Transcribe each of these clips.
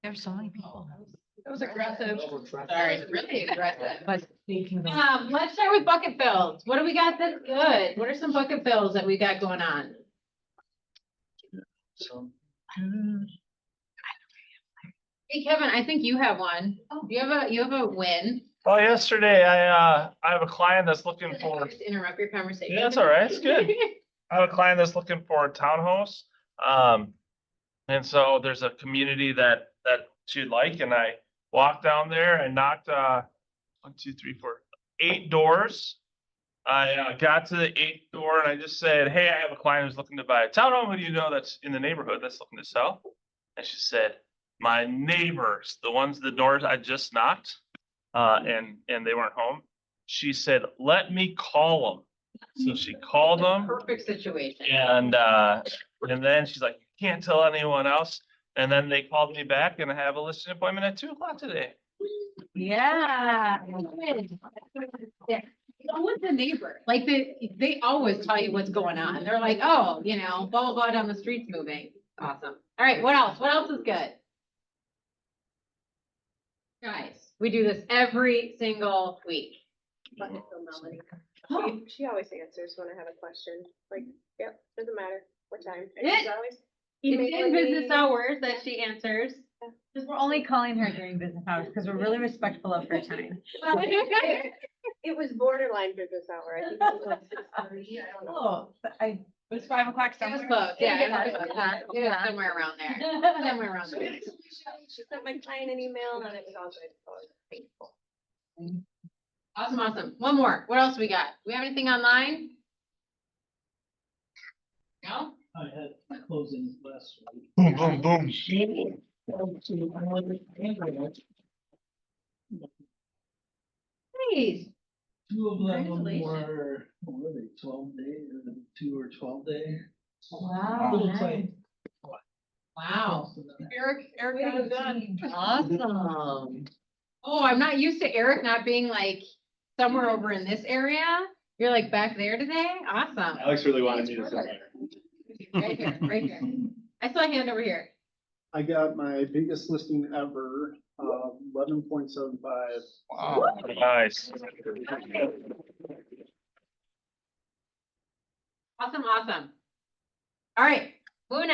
There's so many people. That was aggressive. Sorry, really aggressive. But speaking of. Let's start with bucket fills. What do we got that's good? What are some bucket fills that we got going on? Hey, Kevin, I think you have one. You have a win. Well, yesterday I have a client that's looking for. Just interrupt your conversation. Yeah, that's all right. It's good. I have a client that's looking for a townhouse. And so there's a community that she'd like, and I walked down there and knocked 8 doors. I got to the 8th door and I just said, "Hey, I have a client who's looking to buy a townhome. Who do you know that's in the neighborhood that's looking to sell?" And she said, "My neighbors, the doors I just knocked, and they weren't home." She said, "Let me call them." So she called them. Perfect situation. And then she's like, "You can't tell anyone else." And then they called me back and I have a listing appointment at 2:00 today. Yeah. Yeah. Go with the neighbor. Like they always tell you what's going on. They're like, oh, blah, blah, blah down the street's moving. Awesome. All right. What else? What else is good? Guys, we do this every single week. She always answers when I have a question. Like, yep, doesn't matter what time. And Yeah. she's always It's in emailing business me. hours that she answers. Because we're only calling her during business hours because we're really respectful of her time. It was borderline business hour. I think it was like 6:30. I don't know. Oh, but it was 5 o'clock It was somewhere. close. Yeah, it was somewhere around there. Somewhere around there. She sent my client an email and it was all good. So it was thankful. Awesome, awesome. One more. What else we got? We have anything online? No? I had closings last week. Boom, boom, boom. Please. Two of them Congratulations. were, what were they, 12 day, or 2 or 12 day? Wow. Little claim. Wow. Eric got it done. Awesome. Oh, I'm not used to Eric not being like somewhere over in this area. You're like back there today? Awesome. Alex really wanted me to sit there. Right here, right here. I saw a hand over here. I got my biggest listing ever, 11.75. Wow, nice. Awesome, awesome. All right, moving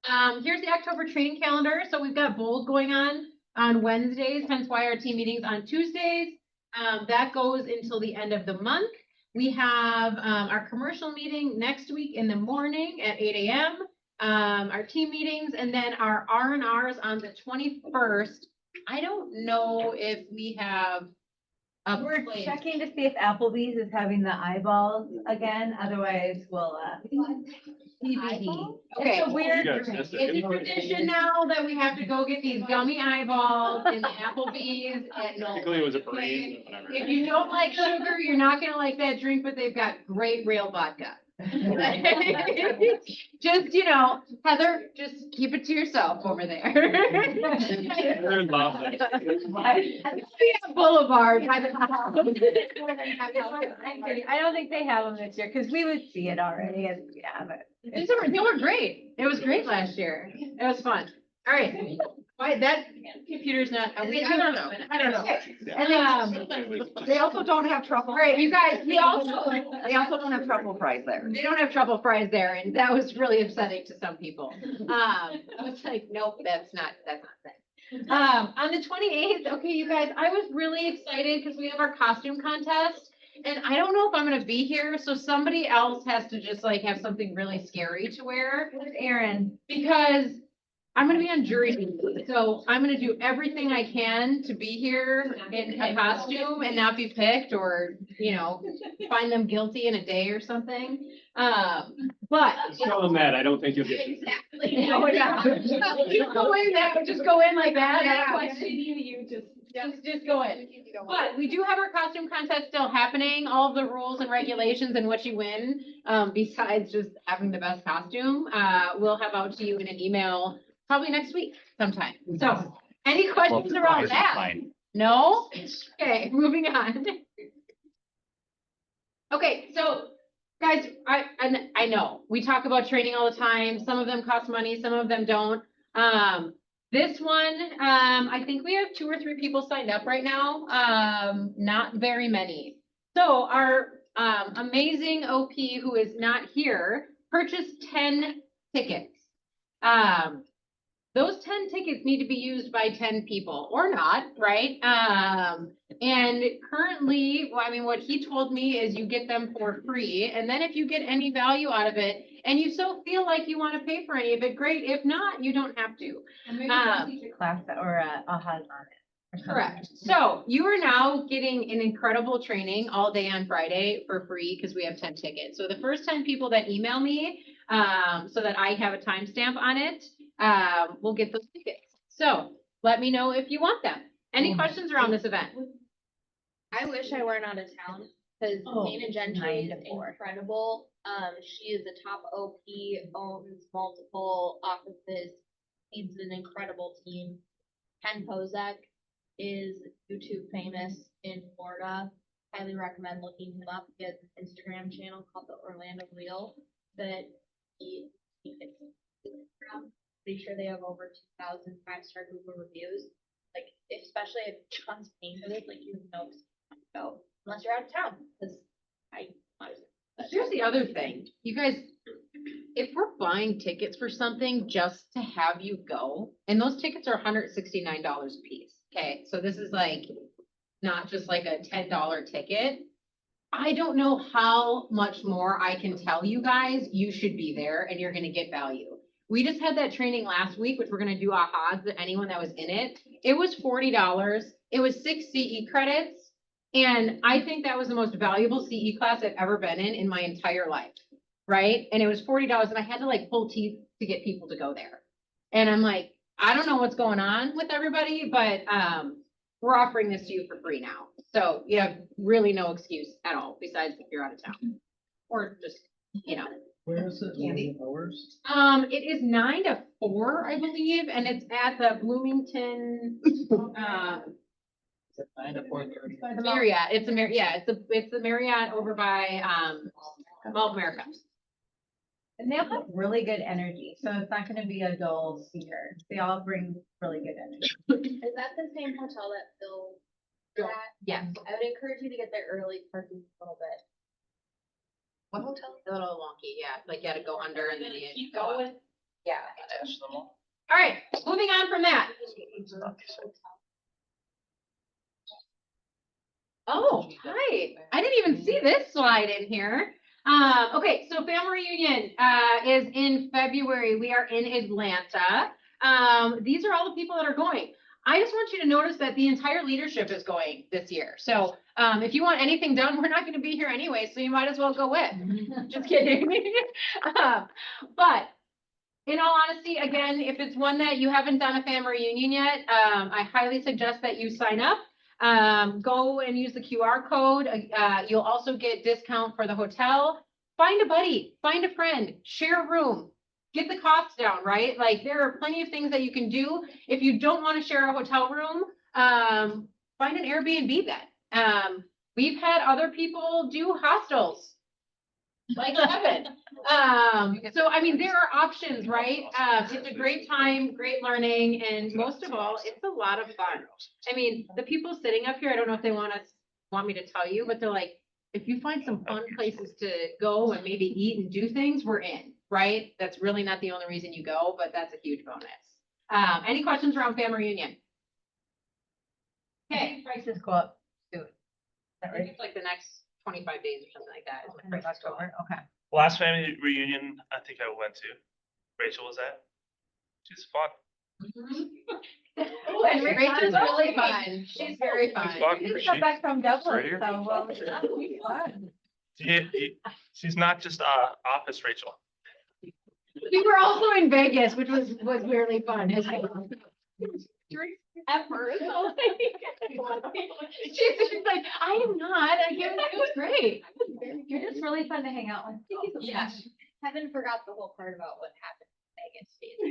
on. Here's the October training calendar. So we've got bowls going on Wednesdays, hence why our team meetings on Tuesdays. That goes until the end of the month. We have our commercial meeting next week in the morning at 8 a.m. Our team meetings, and then our R&Rs on the 21st. I don't know if we have a We're place. checking to see if Applebee's is having the eyeballs again, otherwise we'll, TBD. Okay. It's a weird You guys drink. missed it. It's a tradition now that we have to go get these gummy eyeballs in the Applebee's at Knoll. Technically, it was a parade, but whatever. If you don't like sugar, you're not gonna like that drink, but they've got great real vodka. Just, Heather, just keep it to yourself over there. They're in love. Yeah, Boulevard by the I don't think they have them this year, because we would see it already as we have it. They were great. It was great last year. It was fun. All right. Why, that computer's not. I don't know. I don't know. And They also don't have truffle. all right, you guys, They also don't have truffle fries there. they don't have truffle fries there, and that was really upsetting to some people. I was like, nope, that's not thing. On the 28th, okay, you guys, I was really excited because we have our costume contest. And I don't know if I'm gonna be here, so somebody else has to just like have something really scary to wear. Where's Aaron? Because I'm gonna be on jury duty, so I'm gonna do everything I can to be here in a costume and not be picked or, find them guilty in a day or something. But. Show them that, I don't think you'll get. Exactly. No, yeah. Just go in like that. Yeah. Questioning you, just go in. But we do have our costume contest still happening, all of the rules and regulations and what you win, besides just having the best costume, we'll have out to you in an email probably next week sometime. So, any questions around that? No? Okay, moving on. Okay, so Guys, I know, we talk about training all the time. Some of them cost money, some of them don't. This one, I think we have 2 or 3 people signed up right now. Not very many. So our, amazing OP who is not here purchased 10 tickets. Those 10 tickets need to be used by 10 people or not, right? And currently, well, I mean, what he told me is you get them for free. And then if you get any value out of it and you so feel like you want to pay for any of it, great. If not, you don't have to. And maybe Um, we'll teach a class that, or a has on it. or something. Correct. So you are now getting an incredible training all day on Friday for free because we have 10 tickets. So the first 10 people that email me, so that I have a timestamp on it, will get those tickets. So let me know if you want them. Any questions around this event? I wish I weren't out of town, because Oh, Dana Gentry 9 is to 4. incredible. She is a top OP, owns multiple offices, leads an incredible team. Ken Pozak is YouTube famous in Florida. Highly recommend looking him up. He has an Instagram channel called the Orlando Wheel that he fits Instagram. Pretty sure they have over 2,000 5-star Google reviews. Like, especially if John's paying for this, like, you know, so unless you're out of town, because Here's the other thing, you guys, if we're buying tickets for something just to have you go, and those tickets are $169 a piece, okay? So this is like, not just like a $10 ticket. I don't know how much more I can tell you guys, you should be there and you're gonna get value. We just had that training last week, which we're gonna do ahas to anyone that was in it. It was $40. It was 6 CE credits. And I think that was the most valuable CE class I've ever been in my entire life, right? And it was $40 and I had to like pull teeth to get people to go there. And I'm like, I don't know what's going on with everybody, but we're offering this to you for free now. So you have really no excuse at all, besides if you're out of town. Or just, you know. Where is it? What are the hours? It is 9 to 4, I believe, and it's at the Bloomington, 9 to 4:30. the Marriott. It's the Marriott over by, Mall of America. And they'll have really good energy, so it's not gonna be a dull speaker. They all bring really good energy. Is that the same hotel that Bill? Bill, yes. I would encourage you to get there early, parking a little bit. What hotel? A little wonky, yeah, like you had to go under and then you go up. Yeah. Attach them all. All right, moving on from that. Oh, hi. I didn't even see this slide in here. Okay, so family reunion, is in February. We are in Atlanta. These are all the people that are going. I just want you to notice that the entire leadership is going this year. So, if you want anything done, we're not gonna be here anyway, so you might as well go with. Just kidding. But in all honesty, again, if it's one that you haven't done a family reunion yet, I highly suggest that you sign up. Go and use the QR code. You'll also get discount for the hotel. Find a buddy, find a friend, share a room, get the costs down, right? Like there are plenty of things that you can do. If you don't want to share a hotel room, find an Airbnb then. We've had other people do hostels. Like Kevin. So I mean, there are options, right? It's a great time, great learning, and most of all, it's a lot of fun. I mean, the people sitting up here, I don't know if they want me to tell you, but they're like, if you find some fun places to go and maybe eat and do things, we're in, right? That's really not the only reason you go, but that's a huge bonus. Any questions around family reunion? Okay, Prices go up soon. Is I that think right? it's like the next 25 days or something like that. is when prices go up. October, okay. Last family reunion I think I went to, Rachel was at. She's fun. Oh, and Rachel's really fun. She's very fun. She's fun. We just got back from Dublin, right here. so well, that'll be fun. She's not just office Rachel. We were also in Vegas, which was weirdly fun. As well. Ever. She's like, I am not. It was great. You're just really fun to hang out with. Yeah. Kevin forgot the whole part about what happened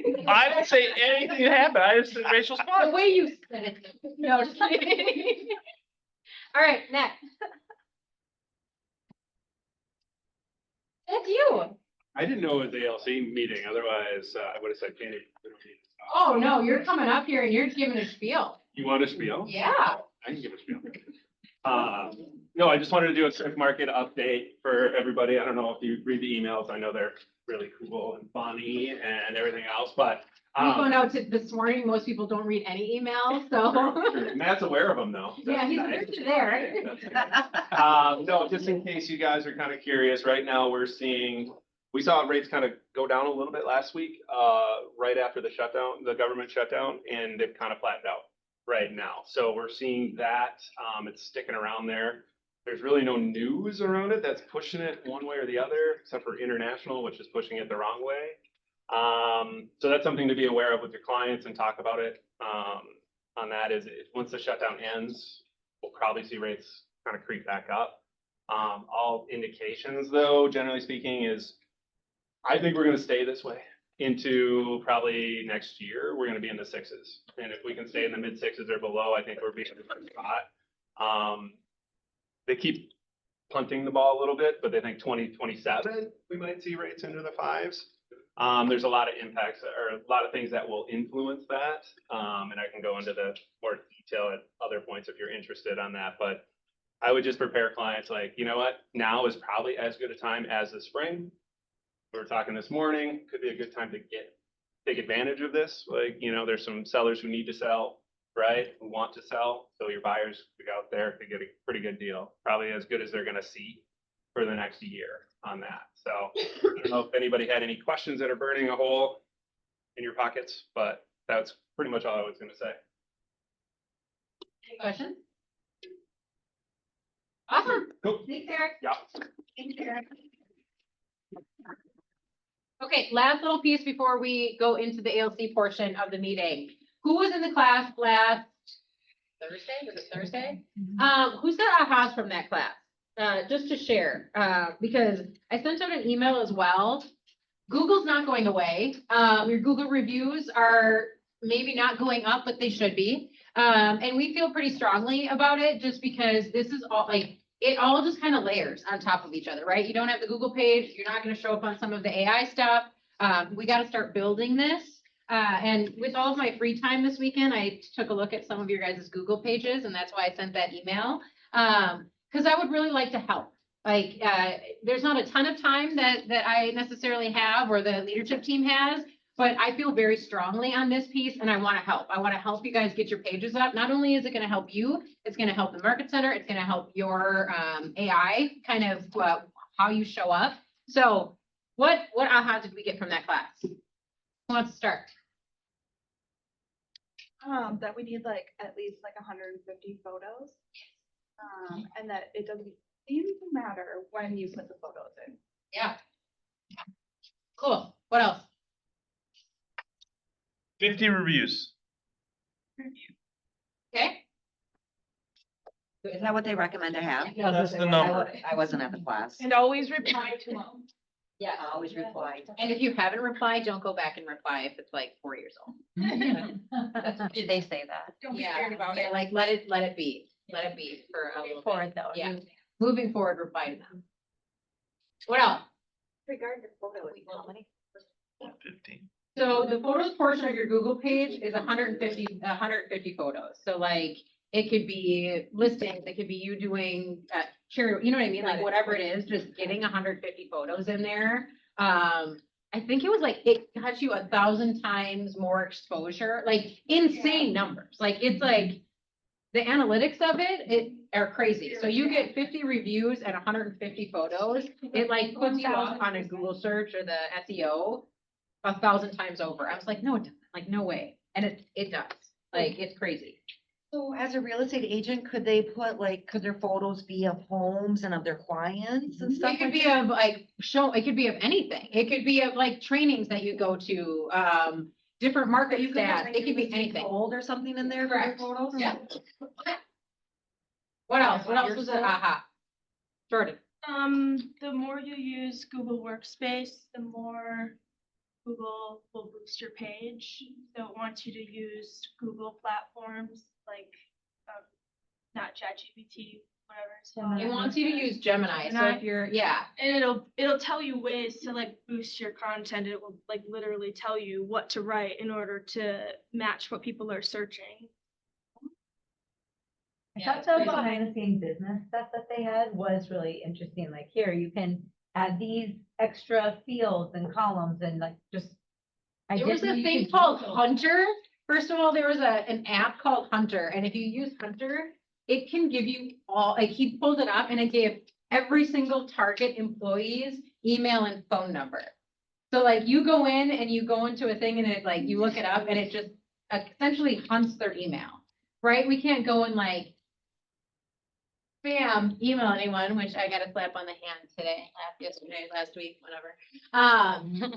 in Vegas. I didn't say anything happened. I just said Rachel's The fun. way you said it. No, just kidding. All right, next. That's you. I didn't know it was the ALC meeting, otherwise I would have said, Candy. Oh, no, you're coming up here and you're giving a spiel. You want a spiel? Yeah. I can give a spiel. No, I just wanted to do a quick market update for everybody. I don't know if you read the emails. I know they're really cool and funny and everything else, but. We found out this morning, most people don't read any emails, so. Matt's aware of them though. Yeah, he's That's good nice. there. No, just in case you guys are kind of curious, right now we saw rates kind of go down a little bit last week, right after the shutdown, the government shutdown, and they've kind of flattened out right now. So we're seeing that, it's sticking around there. There's really no news around it that's pushing it one way or the other, except for international, which is pushing it the wrong way. So that's something to be aware of with your clients and talk about it. On that is once the shutdown ends, we'll probably see rates kind of creep back up. All indications though, generally speaking, is I think we're going to stay this way into probably next year. We're going to be in the sixes. And if we can stay in the mid sixes or below, I think we're being in a good spot. They keep punting the ball a little bit, but they think 2027, we might see rates into the fives. There's a lot of impacts or a lot of things that will influence that. And I can go into the more detail at other points if you're interested on that, but I would just prepare clients like, you know what, now is probably as good a time as the spring. We were talking this morning, could be a good time to take advantage of this. Like, you know, there's some sellers who need to sell, right? Who want to sell. So your buyers could go out there to get a pretty good deal, probably as good as they're going to see for the next year on that. So I don't know if anybody had any questions that are burning a hole in your pockets, but that's pretty much all I was going to say. Any questions? Awesome. Cool. Thanks, Eric. Yeah. Thanks, Eric. Okay, last little piece before we go into the ALC portion of the meeting. Who was in the class last Thursday? Was it Thursday? Who's got ahas from that class? Just to share, because I sent out an email as well. Google's not going away. Your Google reviews are maybe not going up, but they should be. And we feel pretty strongly about it just because this is all like, it all just kind of layers on top of each other, right? You don't have the Google page. You're not going to show up on some of the AI stuff. We got to start building this. And with all of my free time this weekend, I took a look at some of your guys' Google pages, and that's why I sent that email. Because I would really like to help. Like, there's not a ton of time that I necessarily have or the leadership team has, but I feel very strongly on this piece and I want to help. I want to help you guys get your pages up. Not only is it going to help you, it's going to help the market center. It's going to help your AI kind of how you show up. So what aha did we get from that class? Who wants to start? That we need like at least like 150 photos. And that it doesn't seem to matter when you put the photos in. Yeah. Cool. What else? 50 reviews. Okay. Is that what they recommend to have? That's the number. I wasn't at the class. And always reply to them. Yeah. I always reply. And if you haven't replied, don't go back and reply if it's like 4 years old. Did they say that? Don't be Yeah. scared about it. Like, let it be. Let it be for a little bit. Forward though. Yeah. Moving forward, reply to them. What else? Regarding the photos, how many? 115. So the photos portion of your Google page is 150 photos. So like, it could be listings, it could be you doing charity, you know what I mean? Like whatever it is, just getting 150 photos in there. I think it was like, it got you 1,000 times more exposure, like insane numbers. Like, it's like, the analytics of it are crazy. So you get 50 reviews and 150 photos. It like puts you up on a Google search or the SEO 1,000 times over. I was like, no, it doesn't. Like, no way. And it does. Like, it's crazy. So as a real estate agent, could they put like, could their photos be of homes and of their clients and stuff? It could like be that? of like it could be of anything. It could be of like trainings that you go to, different market You could have stats. It could be anything. Gold or something in there for their Correct. photos? Yeah. What else? What else was it? Aha. Jordan. The more you use Google Workspace, the more Google will boost your page. So it wants you to use Google platforms like, not ChatGPT, whatever. It wants you to use Gemini, so if you're, yeah. And it'll tell you ways to like boost your content. It will like literally tell you what to write in order to match what people are searching. I Yeah, thought it's the crazy. behind the scenes business stuff that they had was really interesting. Like here, you can add these extra fields and columns and like just. I There was didn't a know you thing could called do so. Hunter. First of all, there was an app called Hunter, and if you use Hunter, it can give you all, like he pulled it up and it gave every single target employee's email and phone number. So like you go in and you go into a thing and it like, you look it up and it just essentially hunts their email, right? We can't go and like spam email anyone, which I got a slap on the hand today, yesterday, last week, whatever.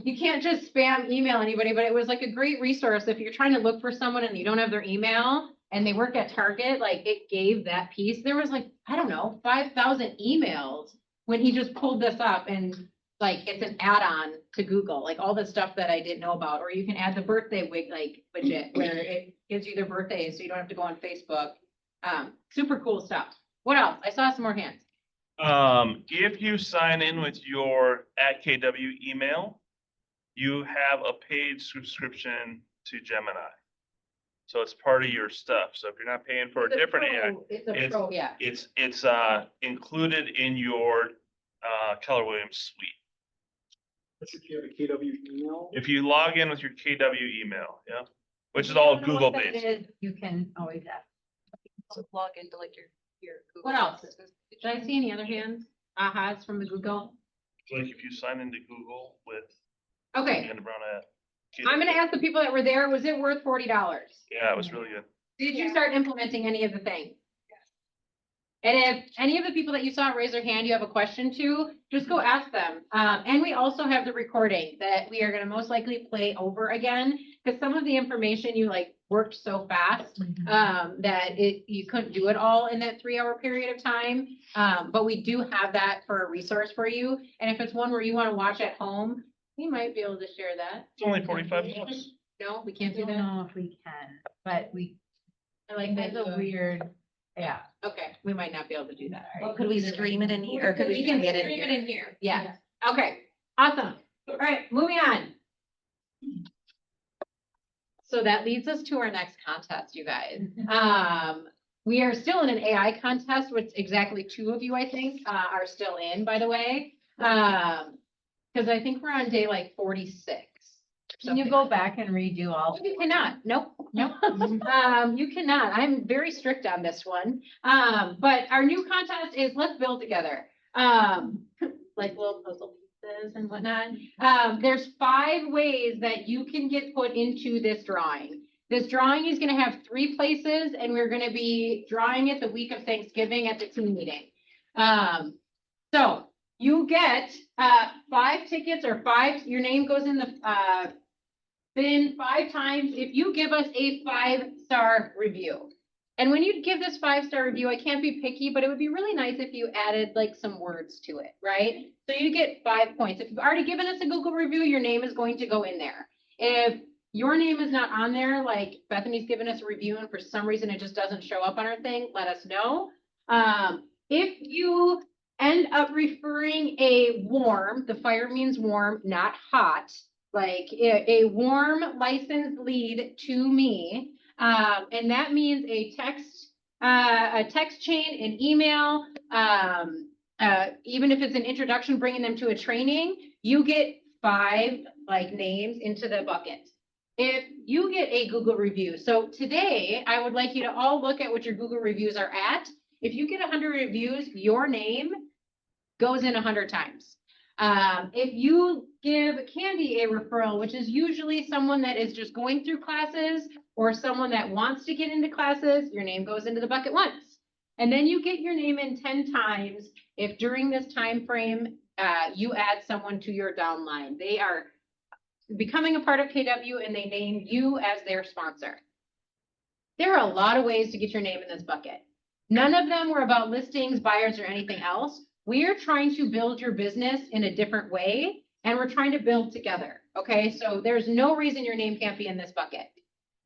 You can't just spam email anybody, but it was like a great resource. If you're trying to look for someone and you don't have their email and they work at Target, like it gave that piece. There was like, I don't know, 5,000 emails when he just pulled this up and like, it's an add-on to Google, like all the stuff that I didn't know about, or you can add the birthday widget where it gives you their birthdays, so you don't have to go on Facebook. Super cool stuff. What else? I saw some more hands. If you sign in with your @KW email, you have a paid subscription to Gemini. So it's part of your stuff. So if you're not paying for a different AI, It's a it's- pro, yeah. it's included in your Keller Williams suite. If you have a KW email. If you log in with your KW email, yeah, which If is you all don't know Google what that based. is, you can always ask. Log into like your Google. What else? Did I see any other hands? Ahas from the Google? Like if you sign into Google with Okay, Amanda Brown at. I'm gonna ask the people that were there, was it worth $40? Yeah, it was really good. Did you start implementing any of the things? And if any of the people that you saw raise their hand, you have a question to, just go ask them. And we also have the recording that we are gonna most likely play over again, because some of the information you like worked so fast, that you couldn't do it all in that 3-hour period of time. But we do have that for a resource for you. And if it's one where you wanna watch at home, we might be able to share that. It's only 45 minutes. No, we can't I do don't that. know if we can, but I like that. that's a weird, yeah. Okay, we might not be able to do that. Well, could we stream it in here, or could we We can get it stream in it here? in here, yeah. Okay, awesome. All right, moving on. So that leads us to our next contest, you guys. We are still in an AI contest, which exactly 2 of you, I think, are still in, by the way. Because I think we're on day like 46. Can you go back and redo all? You cannot, nope. Nope. You cannot. I'm very strict on this one. But our new contest is let's build together. Like little puzzle pieces and whatnot. There's 5 ways that you can get put into this drawing. This drawing is gonna have 3 places and we're gonna be drawing it the week of Thanksgiving at the team meeting. So you get 5 tickets or 5, your name goes in the bin 5 times if you give us a 5-star review. And when you give this 5-star review, I can't be picky, but it would be really nice if you added like some words to it, right? So you get 5 points. If you've already given us a Google review, your name is going to go in there. If your name is not on there, like Bethany's given us a review and for some reason it just doesn't show up on our thing, let us know. If you end up referring a warm, the fire means warm, not hot, like a warm licensed lead to me. And that means a text chain, an email, even if it's an introduction, bringing them to a training, you get 5 like names into the bucket. If you get a Google review, so today I would like you to all look at what your Google reviews are at. If you get 100 reviews, your name goes in 100 times. If you give Candy a referral, which is usually someone that is just going through classes or someone that wants to get into classes, your name goes into the bucket once. And then you get your name in 10 times if during this time frame, you add someone to your downline. They are becoming a part of KW and they name you as their sponsor. There are a lot of ways to get your name in this bucket. None of them were about listings, buyers, or anything else. We are trying to build your business in a different way, and we're trying to build together, okay? So there's no reason your name can't be in this bucket.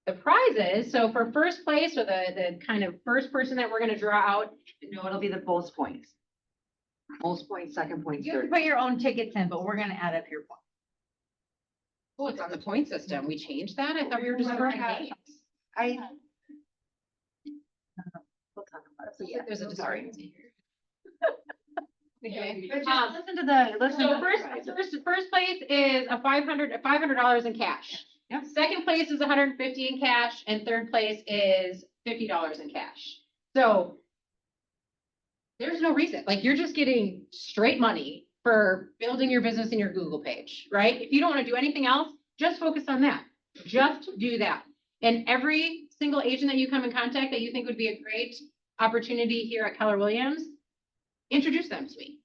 the prizes. So for first place, or the kind of first person that we're gonna draw out, No, it'll be the most points. Most points, second points, You can third. put your own tickets in, but we're gonna add up your points. oh, it's on the point system. We changed that? I thought we were just drawing names. I. There's a discrepancy here. Okay. But just listen to the, listen So to first place is $500 in cash. Yep. Second place is 150 in cash, and third place is $50 in cash. So there's no reason, like, you're just getting straight money for building your business in your Google page, right? If you don't want to do anything else, just focus on that. Just do that. And every single agent that you come in contact that you think would be a great opportunity here at Keller Williams, introduce them to me.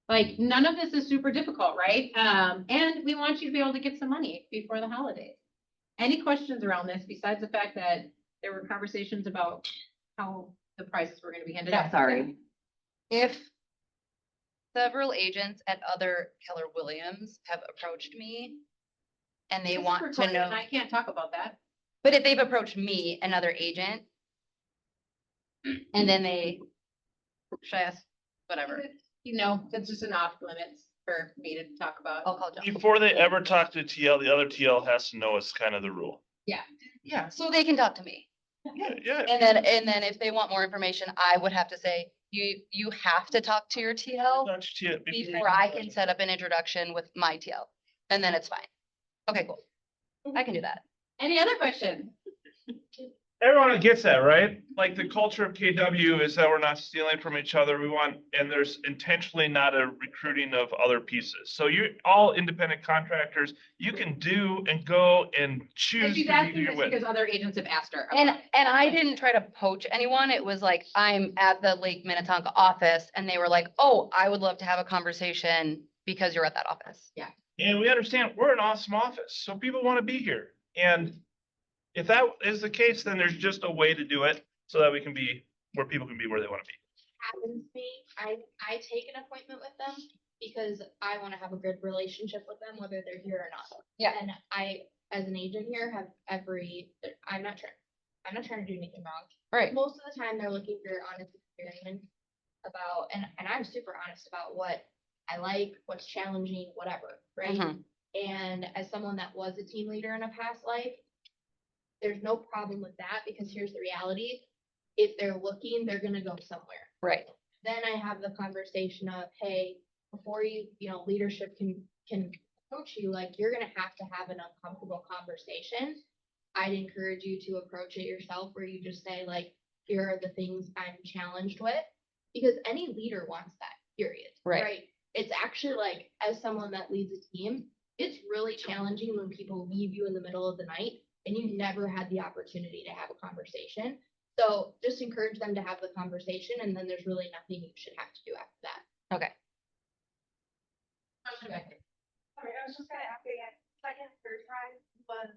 Like, none of this is super difficult, right? And we want you to be able to get some money before the holidays. Any questions around this besides the fact that there were conversations about how the prices were gonna be handed out? Sorry. If several agents at other Keller Williams have approached me and they This is want to recorded, know, and I can't talk about that. but if they've approached me, another agent, and then they, should I ask, whatever, You know, that's just an off limits for me to talk about. I'll call John. Before they ever talk to TL, the other TL has to know it's kind of the rule. Yeah. So they can talk to me. Yeah. And then if they want more information, I would have to say, you have to talk to your TL Talk to TL before I can set up an introduction with my TL. And then it's fine. Okay, cool. I can do that. Any other questions? Everyone gets that, right? Like, the culture of KW is that we're not stealing from each other. We want, and there's intentionally not a recruiting of other pieces. So you're all independent contractors. You can do and go and choose And to she's do asking your this way. because other agents have asked her. And, about it. and I didn't try to poach anyone. It was like, I'm at the Lake Minnetonka office and they were like, oh, I would love to have a conversation because you're at that office. And we understand we're an awesome office, so people want to be here. And if that is the case, then there's just a way to do it so that we can be where people can be where they want to be. Happens to me, I take an appointment with them because I wanna have a good relationship with them, whether they're here or not. Yeah. And I, as an agent here, have I'm not trying to do anything wrong. Right. Most of the time, they're looking for your honest experience about, and I'm super honest about what I like, what's challenging, whatever, right? Mhm. And as someone that was a team leader in a past life, there's no problem with that because here's the reality. If they're looking, they're gonna go somewhere. Right. Then I have the conversation of, hey, before leadership can approach you, like, you're gonna have to have an uncomfortable conversation. I'd encourage you to approach it yourself where you just say, like, here are the things I'm challenged with. Because any leader wants that, period. Right. It's actually like, as someone that leads a team, it's really challenging when people leave you in the middle of the night and you never had the opportunity to have a conversation. So just encourage them to have the conversation and then there's really nothing you should have to do after that. Sorry, I was just gonna ask again, second, third prize was.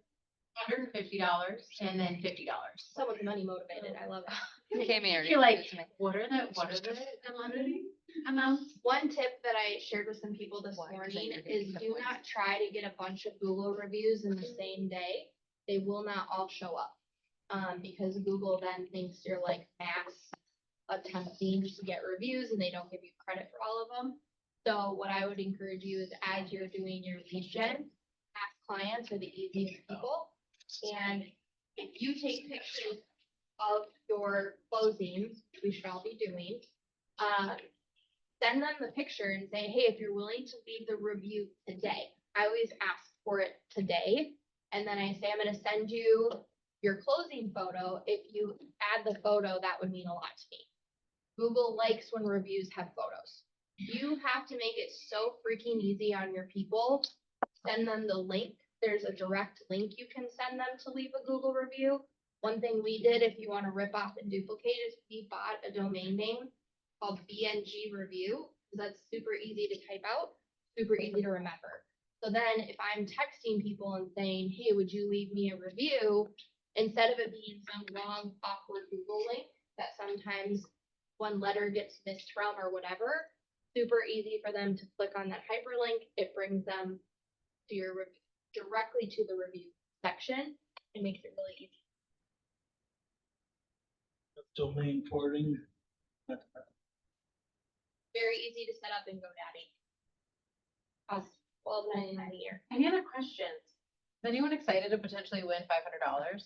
$150 and then $50. Someone's money motivated. I love it. Tammy already You're like, gave it to me. what are the amounts? One tip that I shared with some people this Why? 'Cause morning then you're getting is the do points. not try to get a bunch of Google reviews in the same day. They will not all show up. Because Google then thinks you're like mass attempting to get reviews and they don't give you credit for all of them. So what I would encourage you is as you're doing your lead gen, past clients are the easiest people. And if you take pictures of your closings, which we should all be doing, send them the picture and say, hey, if you're willing to leave the review today, I always ask for it today. And then I say, I'm gonna send you your closing photo. If you add the photo, that would mean a lot to me. Google likes when reviews have photos. You have to make it so freaking easy on your people. Send them the link. There's a direct link you can send them to leave a Google review. One thing we did, if you want to rip off and duplicate, is we bought a domain name called BNG Review. That's super easy to type out, super easy to remember. So then if I'm texting people and saying, hey, would you leave me a review? Instead of it being some long, awkward Google link that sometimes one letter gets missed from or whatever, super easy for them to click on that hyperlink. It brings them to your directly to the review section. It makes it really easy. Domain porting. Very easy to set up in GoDaddy. Costs $12.99 a year. Any other questions? Is anyone excited to potentially win $500?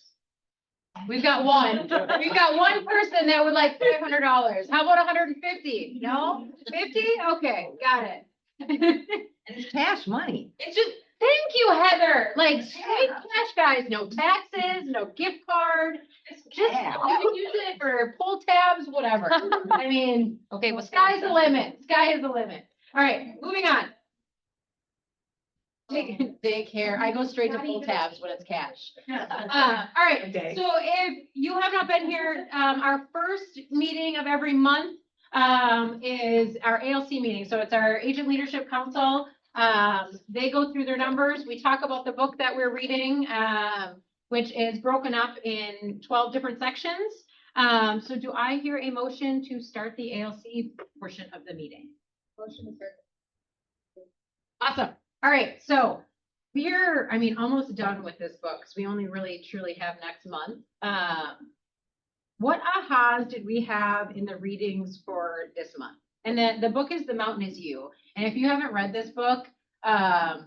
We've got one. We've got one person that would like $500. How about 150? No? 50? Okay, got it. And it's cash money. It's just, thank you, Heather. Like straight cash, guys. No taxes, no gift card. Just you cash. can use it for pull tabs, whatever. I mean, Okay, well, sky's the limit. Sky is the limit. All right, moving on. Take care. I go straight to pull tabs when it's cash. All right, so if you have not been here, our first meeting of every month is our ALC meeting. So it's our Agent Leadership Council. They go through their numbers. We talk about the book that we're reading, which is broken up in 12 different sections. So do I hear a motion to start the ALC portion of the meeting? Motion to start. Awesome. All right, so we're, almost done with this book, because we only really truly have next month. What ahas did we have in the readings for this month? And the book is The Mountain Is You. And if you haven't read this book, I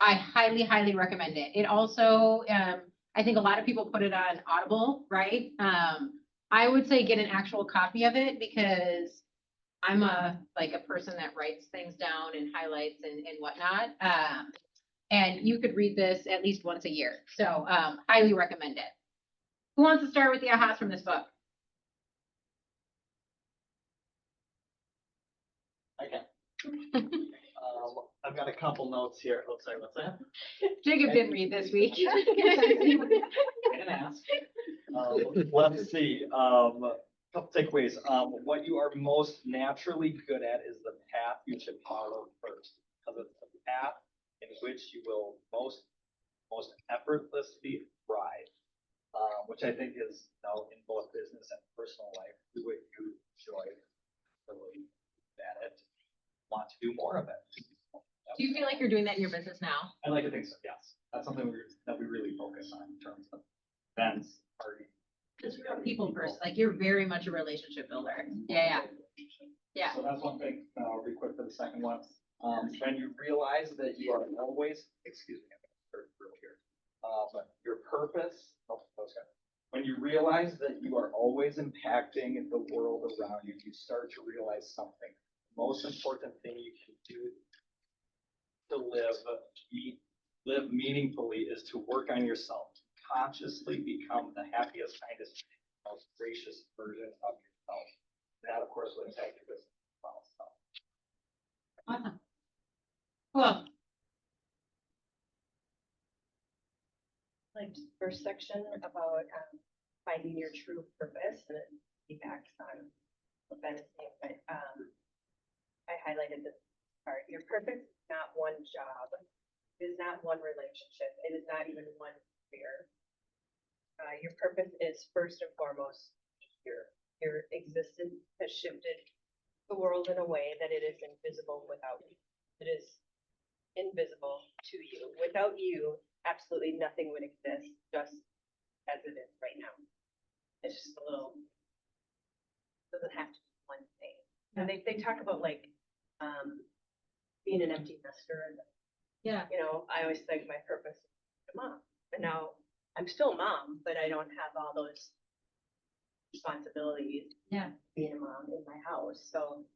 highly, highly recommend it. It also, I think a lot of people put it on Audible, right? I would say get an actual copy of it, because I'm a person that writes things down and highlights and whatnot. And you could read this at least once a year. So highly recommend it. Who wants to start with the ahas from this book? I've got a couple notes here. Oh, sorry, what's that? Jacob didn't read this week. I can ask. Let's see, couple takeaways. What you are most naturally good at is the path you should follow first, because it's the path in which you will most effortlessly thrive. Which I think is, in both business and personal life, do what you enjoy, really at it, want to do more of it. Do you feel like you're doing that in your business now? I like to think so, yes. That's something that we really focus on in terms of events, parties. Because you're a people person, like you're very much a relationship builder. Yeah. So that's one thing, real quick for the second one. When you realize that you are always, excuse me, I'm gonna start real here. But your purpose, when you realize that you are always impacting the world around you, you start to realize something. The most important thing you can do to live meaningfully is to work on yourself. Consciously become the happiest, kindest, most gracious version of yourself. That, of course, will impact your business as well. Awesome. Cool. Like first section about finding your true purpose, and it feedbacks on what Ben is saying, but I highlighted this part. Your purpose is not one job. It is not one relationship. It is not even one career. Your purpose is first and foremost here. Your existence has shifted the world in a way that it is invisible without you. It is invisible to you. Without you, absolutely nothing would exist, just as it is right now. It's just a little, doesn't have to be one thing. And they talk about being an empty nester, and Yeah. I always think my purpose is to mom, and now I'm still a mom, but I don't have all those responsibilities. Yeah. Being a mom in my house, so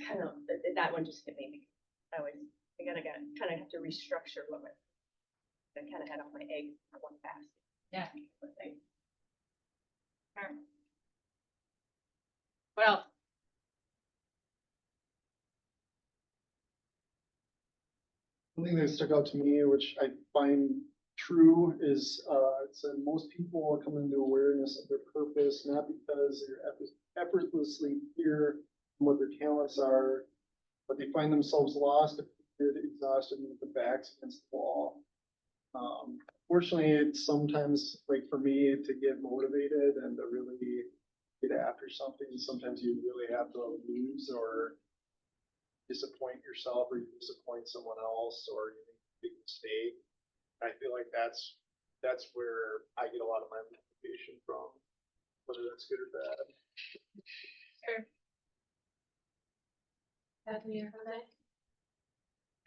kind of that one just hit me. Because I kind of have to restructure what I kind of had all my eggs in one basket. Yeah. Thing. What else? Something that stuck out to me, which I find true, is it said most people come into awareness of their purpose not because they're effortlessly clear on what their talents are, but they find themselves lost, defeated, exhausted, and with the backs against the wall. Fortunately, it's sometimes, like for me, to get motivated and to really get after something, sometimes you really have to lose or disappoint yourself, or you disappoint someone else, or you make a big mistake. I feel like that's that's where I get a lot of my motivation from, whether that's good or bad.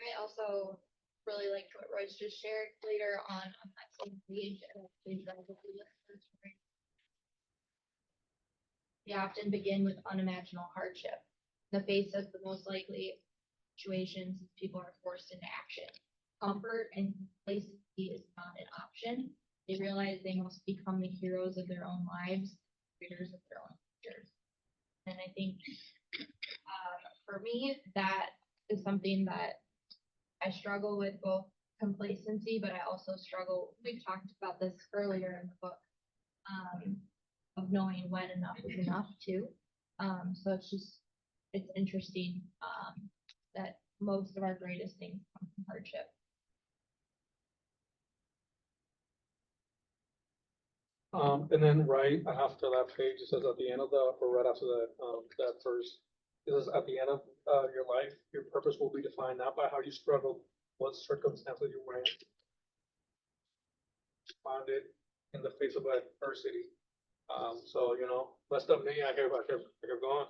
I also really liked what Royce just shared later on that same page. And page that I hope you listen to. We often begin with unimaginable hardship. In the face of the most likely situations, people are forced into action. Comfort and complacency is not an option. They realize they must become the heroes of their own lives, creators of their own futures. And I think for me, that is something that I struggle with, both complacency, but I also struggle, we talked about this earlier in the book, of knowing when enough is enough too. So it's interesting, that most of our greatest things come from hardship. And then right after that page, it says at the end of the, or right after that, that verse, it says at the end of, your life, your purpose will be defined not by how you struggled, what circumstances you were in. Found it in the face of adversity. So, you know, blessed up me, I kept going.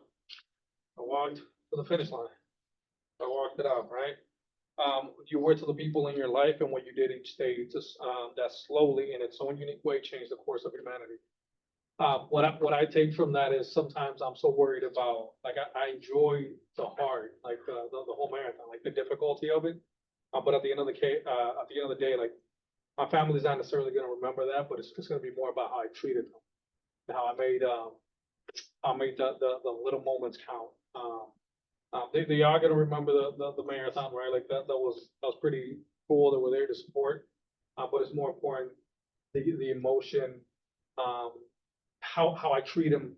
I walked to the finish line. I walked it out, right? You were to the people in your life and what you did each day, just, that slowly in its own unique way changed the course of humanity. What I take from that is sometimes I'm so worried about, like, I enjoy the hard, like, the whole marathon, like the difficulty of it. But at the end of the day, like, my family's not necessarily gonna remember that, but it's gonna be more about how I treated them. And how I made the little moments count. They are gonna remember the marathon, right? Like that was pretty cool that we're there to support. But it's more important, the emotion, how I treat them,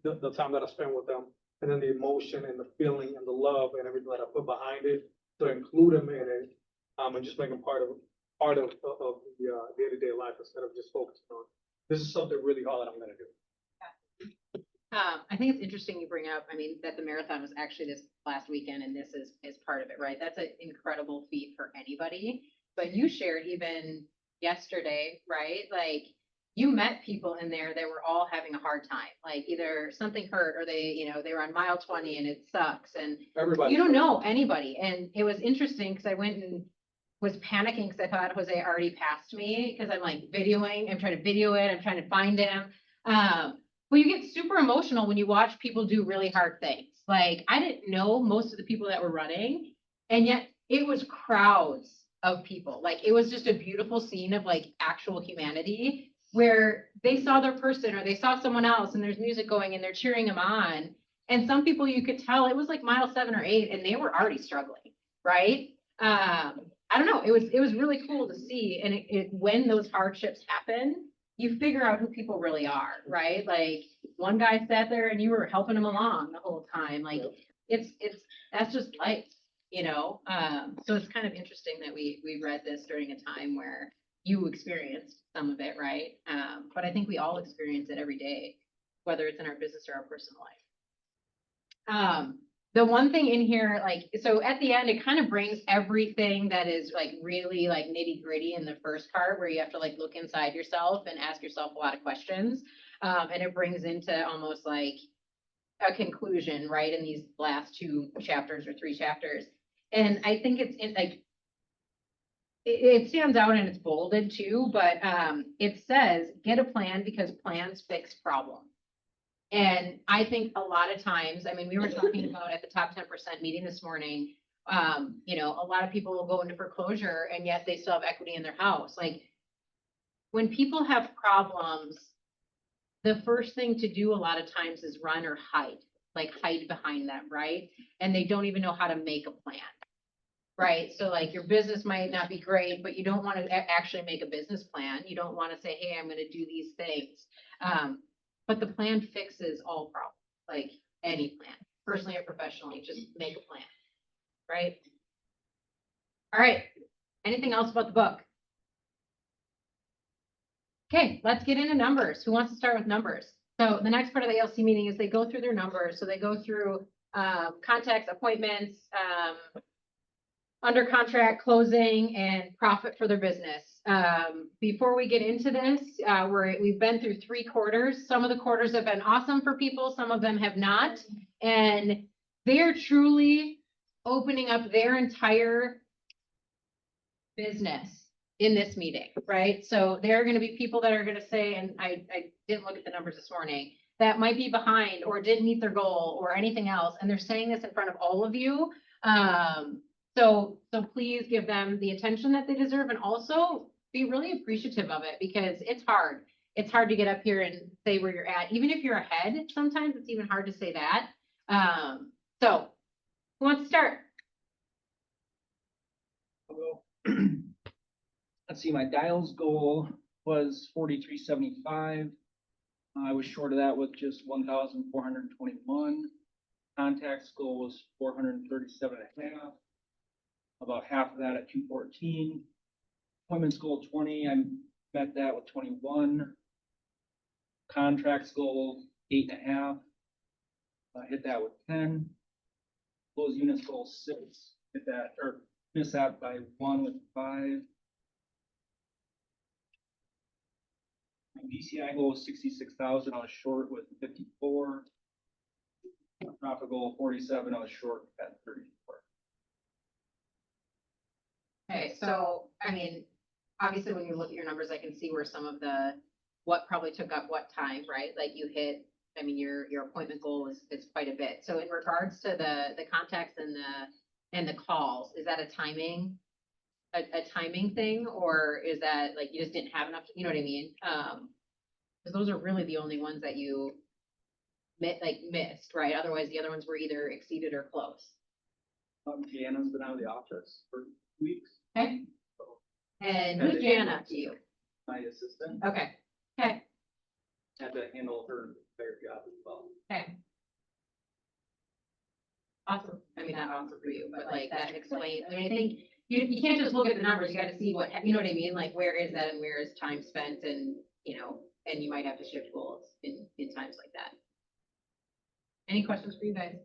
the time that I spend with them, and then the emotion and the feeling and the love and everything that I put behind it to include them in it, and just make them part of the day-to-day life instead of just focusing on, this is something really hard that I'm gonna do. I think it's interesting you bring up, I mean, that the marathon was actually this last weekend and this is part of it, right? That's an incredible feat for anybody. But you shared even yesterday, right? Like you met people in there that were all having a hard time, like either something hurt or they were on mile 20 and it sucks. And Everybody. you don't know anybody. And it was interesting because I went and was panicking because I thought Jose already passed me because I'm like videoing, I'm trying to video it, I'm trying to find him. Well, you get super emotional when you watch people do really hard things. Like I didn't know most of the people that were running, and yet it was crowds of people. Like it was just a beautiful scene of like actual humanity where they saw their person or they saw someone else and there's music going and they're cheering them on. And some people you could tell it was like mile 7 or 8 and they were already struggling, right? I don't know. It was really cool to see. And when those hardships happen, you figure out who people really are, right? Like one guy sat there and you were helping him along the whole time. Like that's just life, you know? So it's kind of interesting that we read this during a time where you experienced some of it, right? But I think we all experience it every day, whether it's in our business or our personal life. The one thing in here, like, so at the end, it kind of brings everything that is like really like nitty gritty in the first part where you have to like look inside yourself and ask yourself a lot of questions. And it brings into almost like a conclusion, right? In these last 2 chapters or 3 chapters. And I think it stands out and it's bolded too, but it says, get a plan because plans fix problems. And I think a lot of times, I mean, we were talking about at the top 10% meeting this morning, a lot of people will go into foreclosure and yet they still have equity in their house. Like when people have problems, the first thing to do a lot of times is run or hide behind them, right? And they don't even know how to make a plan, right? So like your business might not be great, but you don't want to actually make a business plan. You don't want to say, hey, I'm going to do these things. But the plan fixes all problems, like any plan, personally or professionally, just make a plan, right? All right, anything else about the book? Okay, let's get into numbers. Who wants to start with numbers? So the next part of the ALC meeting is they go through their numbers. So they go through contacts, appointments, under contract, closing, and profit for their business. Before we get into this, we've been through 3 quarters. Some of the quarters have been awesome for people, some of them have not. And they're truly opening up their entire business in this meeting, right? So there are gonna be people that are gonna say, and I didn't look at the numbers this morning, that might be behind or didn't meet their goal or anything else, and they're saying this in front of all of you. So please give them the attention that they deserve and also be really appreciative of it because it's hard. It's hard to get up here and say where you're at. Even if you're ahead, sometimes it's even hard to say that. So who wants to start? Let's see, my dials goal was 4375. I was short of that with just 1,421. Contacts goal was 437.5. About half of that at 214. Appointments goal 20, I met that with 21. Contracts goal 8.5. I hit that with 10. Close units goal 6, hit that, or miss out by 1 with 5. My DCI goal was 66,000, I was short with 54. Profit goal 47, I was short at 34. Okay, so, I mean, obviously when you look at your numbers, I can see where some of what probably took up what time, right? Like you hit, I mean, your appointment goal is quite a bit. So in regards to the contacts and the calls, is that a timing thing? Or is that like you just didn't have enough, you know what I mean? Because those are really the only ones that you missed, right? Otherwise, the other ones were either exceeded or close. Jana's been out of the office for 2 weeks. Okay. And who's Jana to you? My assistant. Okay. Okay. Had to handle her entire job as well. Okay. Awesome. I mean, not awesome for you, but like that explains, I mean, I think you can't just look at the numbers, you gotta see what, you know what I mean? Like, where is that and where is time spent and, you know, and you might have to shift goals in times like that. Any questions for you guys?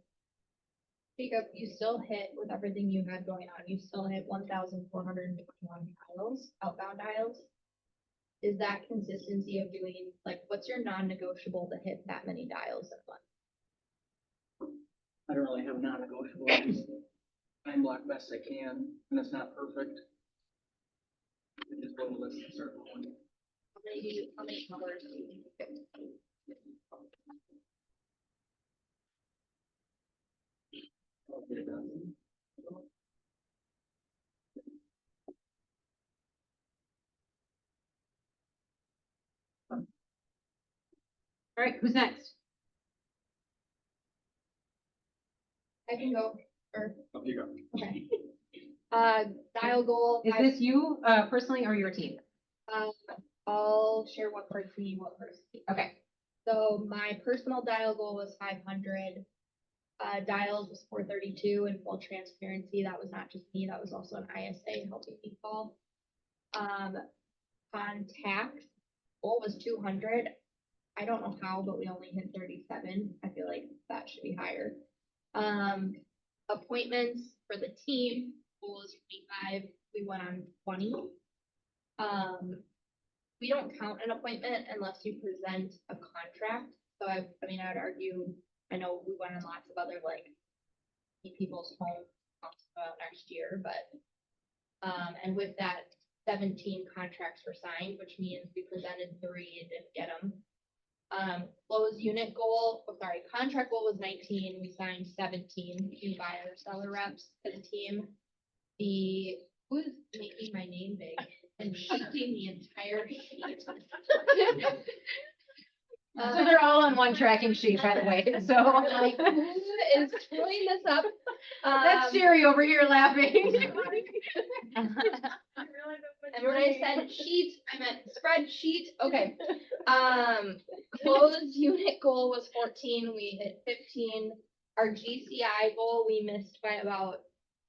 Jacob, you still hit with everything you had going on, you still hit 1,421 dials, outbound dials. Is that consistency of doing, like, what's your non-negotiable to hit that many dials in one? I don't really have non-negotiable. I just time block best I can, and it's not perfect. I just want to listen to certain ones. How many hours do you think you fit? I'll get it done. All right, who's next? I can go, or, Up you go. okay. Dial goal. Is this you, personally or your team? I'll share what per team, what per team. Okay. So my personal dial goal was 500. Dials was 432. In full transparency, that was not just me, that was also an ISA helping me call. Contacts goal was 200. I don't know how, but we only hit 37. I feel like that should be higher. Appointments for the team goal was 25. We went on 20. We don't count an appointment unless you present a contract. So I mean, I would argue, I know we went on lots of other like people's homes talks about next year, but and with that 17 contracts were signed, which means we presented 3 and didn't get them. Close unit goal, contract goal was 19. We signed 17 new buyer seller reps as a team. Who's making my name big and shifting the entire sheet? So they're all on one tracking sheet, by the way, so. Like, who is screwing this up? That's Sherry over here laughing. And when I said sheet, I meant spreadsheet. Okay. Closed unit goal was 14. We hit 15. Our GCI goal, we missed by about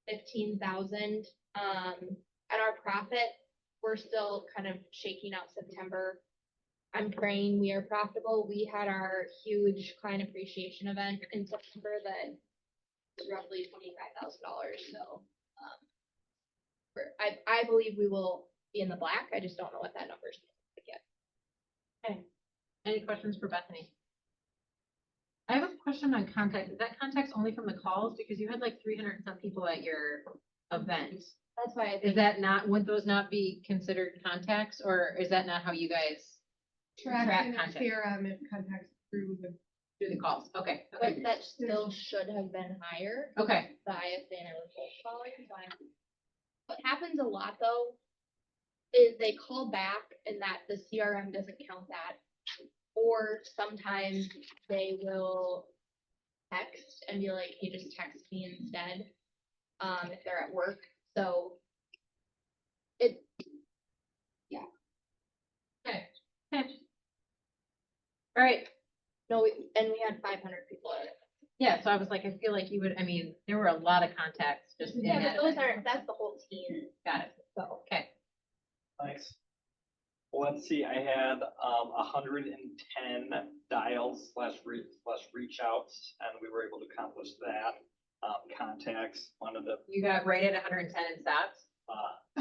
15,000. And our profit, we're still kind of shaking out September. I'm praying we are profitable. We had our huge client appreciation event in September that was roughly $25,000. So I believe we will be in the black. I just don't know what that number is yet. Okay. Any questions for Bethany? I have a question on context. Is that context only from the calls? Because you had like 300 and some people at your event. That's why I Is think that not, would those not be considered contacts, or is that not how you guys track contact CRM and contacts through the. through the calls? Okay, but okay, that still should have been higher. okay. The ISA and I was both calling, so what happens a lot though is they call back and that the CRM doesn't count that. Or sometimes they will text and be like, hey, just text me instead, if they're at work. So it, Okay. All right, no, and we had 500 people at it. yeah, so I was like, I feel like you would, I mean, there were a lot of contacts just in Yeah, that. but those are, that's the whole team, Got it, so. okay. Nice. Well, let's see, I had 110 dials slash reach outs, and we were able to accomplish that. Contacts, wanted to, You got rated 110 and stops?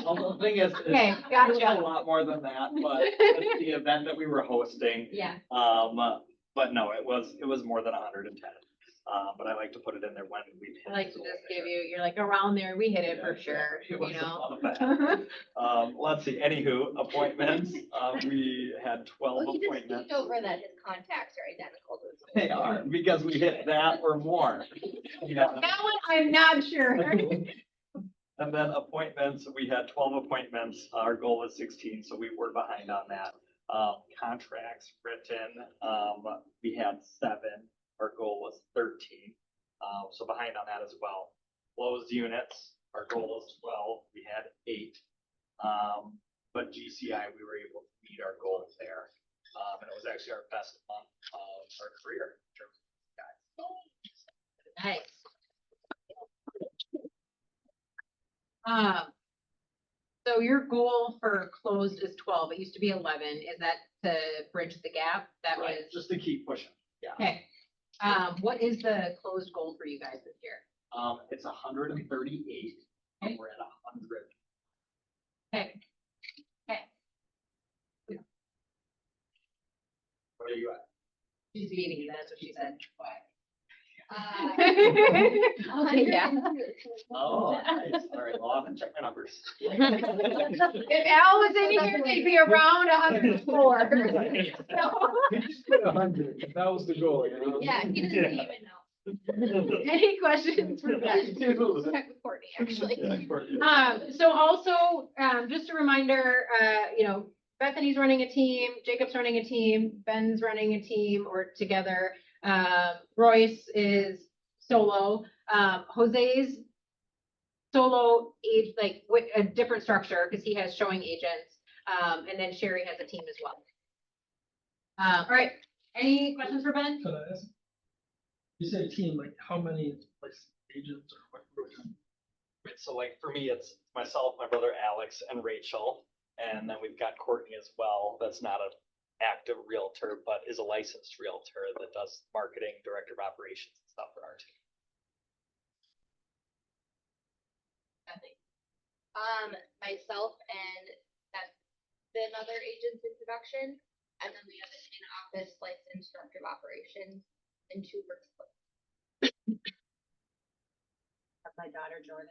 well, the thing is, Okay, it was gotcha. a lot more than that, but it's the event that we were hosting. Yeah. But no, it was more than 110. But I like to put it in there when we. I like to just give you, you're like around there, we hit it for sure, It you wasn't know? all bad. Let's see, anywho, appointments, we had 12 Well, he just appointments. skipped over that his contacts are identical to his. They are, because we hit that or more. Yeah. That one, I'm not sure. And then appointments, we had 12 appointments, our goal was 16, so we were behind on that. Contracts written, we had 7, our goal was 13, so behind on that as well. Closed units, our goal was 12, we had 8. But GCI, we were able to meet our goals there. And it was actually our best month of our career in terms of guys. Nice. So your goal for closed is 12, it used to be 11, is that to bridge the gap? That was, Right, just to keep pushing, yeah. okay. What is the closed goal for you guys this year? It's 138, and we're at 100. Okay. Okay. What are you at? She's beating you, that's what she said. Okay, yeah. Oh, nice, all right, well, I'm gonna check my numbers. If Al was in here, they'd be around 104. 100, that was the goal, you know? Yeah, he doesn't even know. Any questions for Beth? Check with Courtney, actually. So also, just a reminder, you know, Bethany's running a team, Jacob's running a team, Ben's running a team or together. Royce is solo, Jose's solo age, like with a different structure because he has showing agents. And then Sherry has a team as well. All right, any questions for Ben? Could I ask? You say team, like how many like agents or what? Right, so like for me, it's myself, my brother Alex and Rachel, and then we've got Courtney as well. That's not an active realtor, but is a licensed realtor that does marketing, director of operations and stuff for our team. Myself and that's another agent's introduction, and then we have an in-office licensed director of operations and 2 virtual. That's my daughter, Jordan.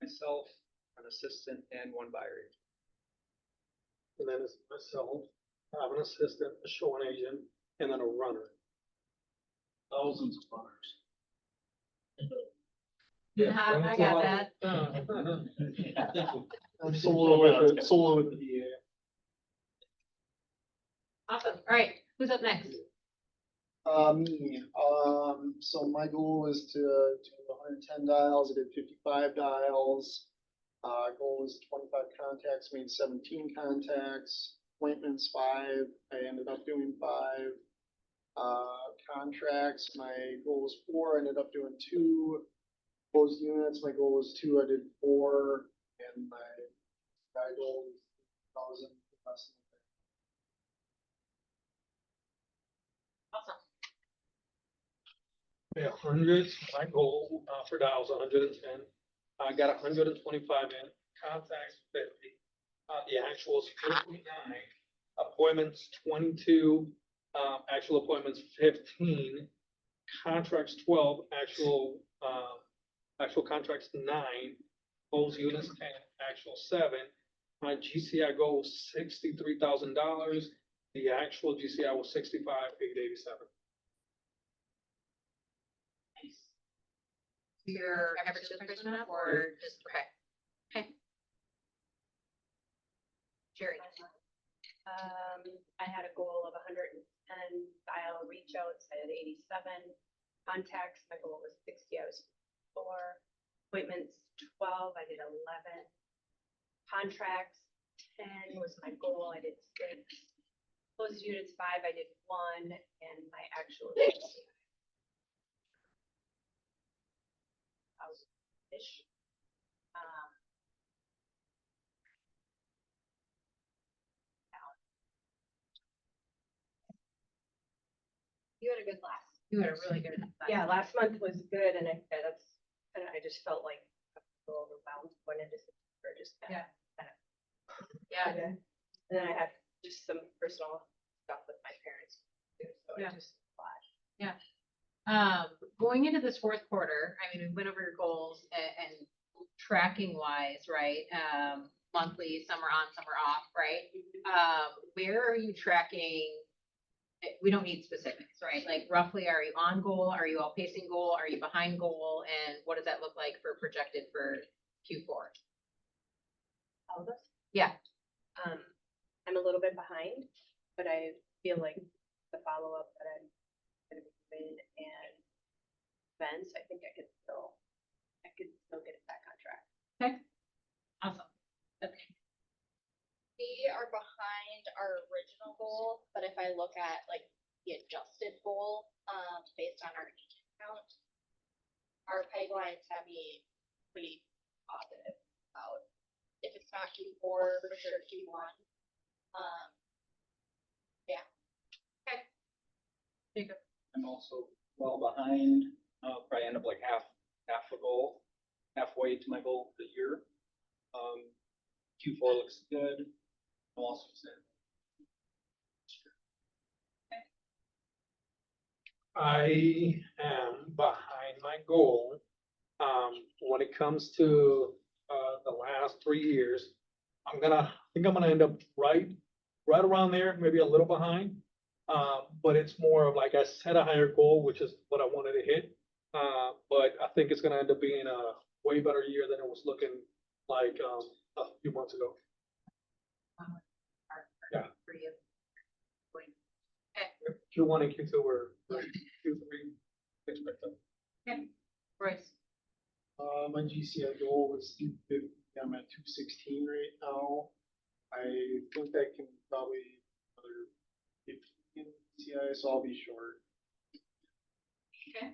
Myself, an assistant and 1 buyer agent. And then it's myself, I have an assistant, a showing agent, and then a runner. Thousands of runners. I got that. I'm solo with the DA. Awesome. All right, who's up next? Me, so my goal is to do 110 dials, I did 55 dials. Goal was 25 contacts, made 17 contacts, appointments 5, I ended up doing 5. Contracts, my goal was 4, I ended up doing 2. Closed units, my goal was 2, I did 4, and my goal was 1,000 less than Awesome. 100, my goal, for Dow was 110. I got 125 in, contacts 50. The actual is 49, appointments 22, actual appointments 15, contracts 12, actual contracts 9, closed units 10, actual 7. My GCI goal was $63,000. The actual GCI was 65,887. Your average sales price went up or just, okay. Okay. Jerry. I had a goal of 110 dial reach outs, I had 87 contacts, my goal was 60, I was 4 appointments, 12, I did 11 contracts, 10 was my goal, I did 6 closed units, 5, I did 1, and my actual ish. You had a good last. You had a really good. Yeah, last month was good, and I just felt like a little overwhelmed when it just, or just. Yeah. Yeah. And then I had just some personal stuff with my parents too, so Yeah. it just a lot. Yeah. Going into this fourth quarter, I mean, we went over your goals and tracking wise, right? Monthly, some are on, some are off, right? Where are you tracking? We don't need specifics, right? Like roughly, are you on goal? Are you outpacing goal? Are you behind goal? And what does that look like for projected for Q4? All of us? Yeah. I'm a little bit behind, but I feel like the follow-up that I'm gonna be doing and events, I think I could still get it back on track. Okay. Awesome. Okay. We are behind our original goal, but if I look at like the adjusted goal, based on our agent count, our pipelines have me pretty positive about if it's not Q4, for sure Q1. Yeah. Okay. Jacob. I'm also well behind, probably end up like half a goal, halfway to my goal for the year. Q4 looks good. I'm also saying. I am behind my goal. When it comes to, the last 3 years, I think I'm gonna end up right around there, maybe a little behind. But it's more of like I set a higher goal, which is what I wanted to hit. But I think it's gonna end up being a way better year than it was looking like, a few months ago. Yeah. For you. Q1 and Q2 were Q3 expected. Okay. Royce. My GCI goal was 250. I'm at 216 right now. I think that can probably another 15 GCI, so I'll be short. Okay.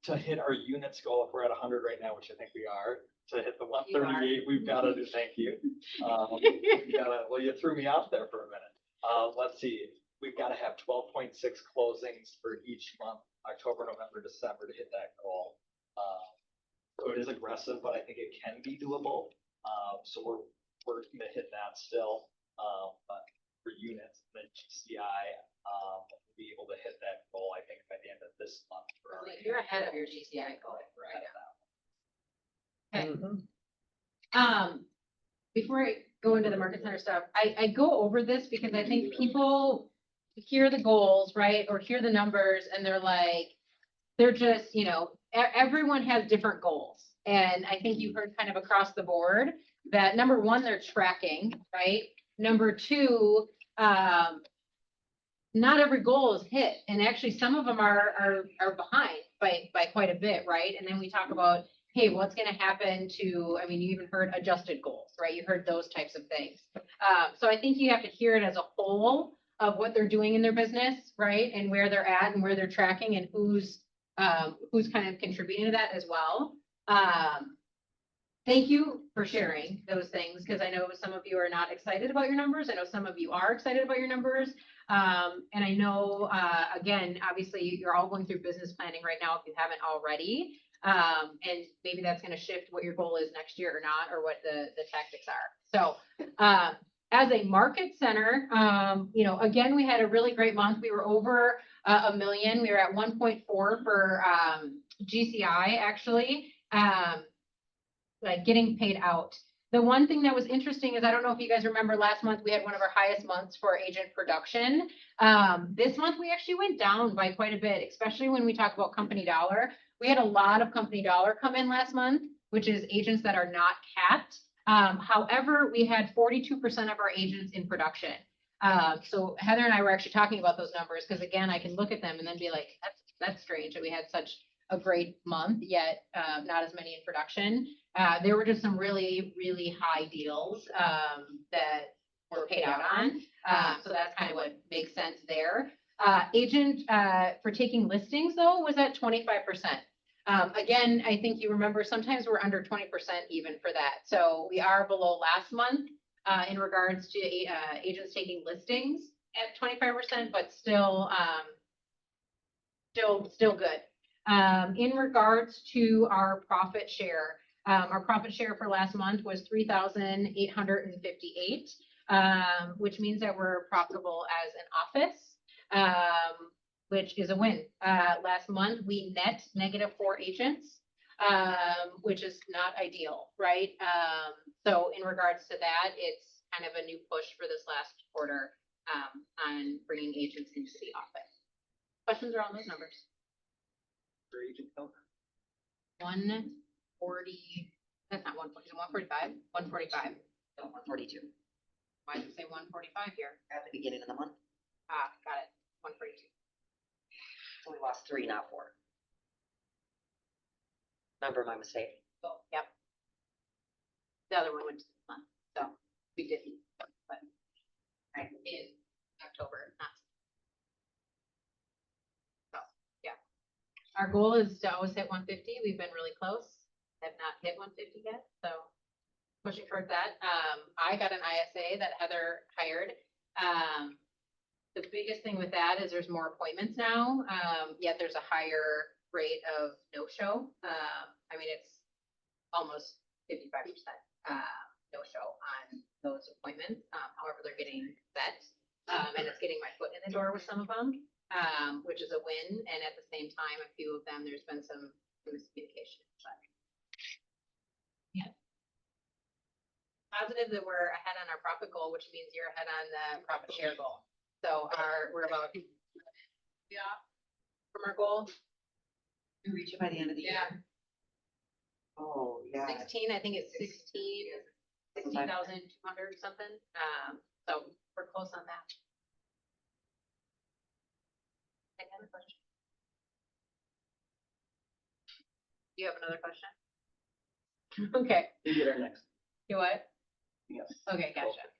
To hit our units goal, if we're at 100 right now, which I think we are, to hit the You are. 138, we've got to do, thank you. Well, you threw me off there for a minute. Let's see, we've got to have 12.6 closings for each month, October, November, December, to hit that goal. So it is aggressive, but I think it can be doable. So we're gonna hit that still. But for units, the GCI, we'll be able to hit that goal, I think, by the end of this month. for our- You're ahead of your GCI goal. Right. Okay. Before I go into the market center stuff, I go over this because I think people hear the goals, right? Or hear the numbers and they're just, everyone has different goals. And I think you heard kind of across the board that number one, they're tracking, right? Number two, not every goal is hit. And actually some of them are behind by quite a bit, right? And then we talk about, hey, what's gonna happen to, I mean, you even heard adjusted goals, right? You heard those types of things. So I think you have to hear it as a whole of what they're doing in their business, right? And where they're at and where they're tracking and who's kind of contributing to that as well. thank you for sharing those things, because I know some of you are not excited about your numbers. I know some of you are excited about your numbers. And I know, again, obviously, you're all going through business planning right now if you haven't already. And maybe that's gonna shift what your goal is next year or not, or what the tactics are. So, as a market center, again, we had a really great month. We were over $1 million. We were at 1.4 for GCI, actually, like getting paid out. The one thing that was interesting is, I don't know if you guys remember, last month we had one of our highest months for agent production. This month we actually went down by quite a bit, especially when we talk about company dollar. We had a lot of company dollar come in last month, which is agents that are not capped. However, we had 42% of our agents in production. So Heather and I were actually talking about those numbers, because again, I can look at them and then be like, that's strange that we had such a great month, yet not as many in production. There were just some really, really high deals that were paid out on. So that's kind of what makes sense there. Agent for taking listings, though, was at 25%. Again, I think you remember sometimes we're under 20% even for that. So we are below last month in regards to agents taking listings at 25%, but still good. In regards to our profit share for last month was 3,858, which means that we're profitable as an office, which is a win. Last month, we net -4 agents, which is not ideal, right? So in regards to that, it's kind of a new push for this last quarter on bringing agents into the office. Questions around those numbers? For agent count. 140, that's not 140, is it 145? 145. No, 142 Why did it say 145 here? at the beginning of the month. Got it, 142. So we lost 3, not 4. Remember my mistake? So, yep. The other one went to this month, so we didn't, but right, in October, not. So, yeah. Our goal is to always hit 150. We've been really close. Have not hit 150 yet, so pushing towards that. I got an ISA that Heather hired. The biggest thing with that is there's more appointments now, yet there's a higher rate of no-show. I mean, it's almost 55% no-show on those appointments. However, they're getting set, and it's getting my foot in the door with some of them, which is a win. And at the same time, a few of them, there's been some miscommunication. But yeah, positive that we're ahead on our profit goal, which means you're ahead on the profit share goal. So we're about from our goal. We reach it by the end of the year. Oh, yeah. 16, I think it's 16,200 something. So we're close on that. Any other question? Do you have another question? Okay. We get our next. You what? Yes. Okay, gotcha.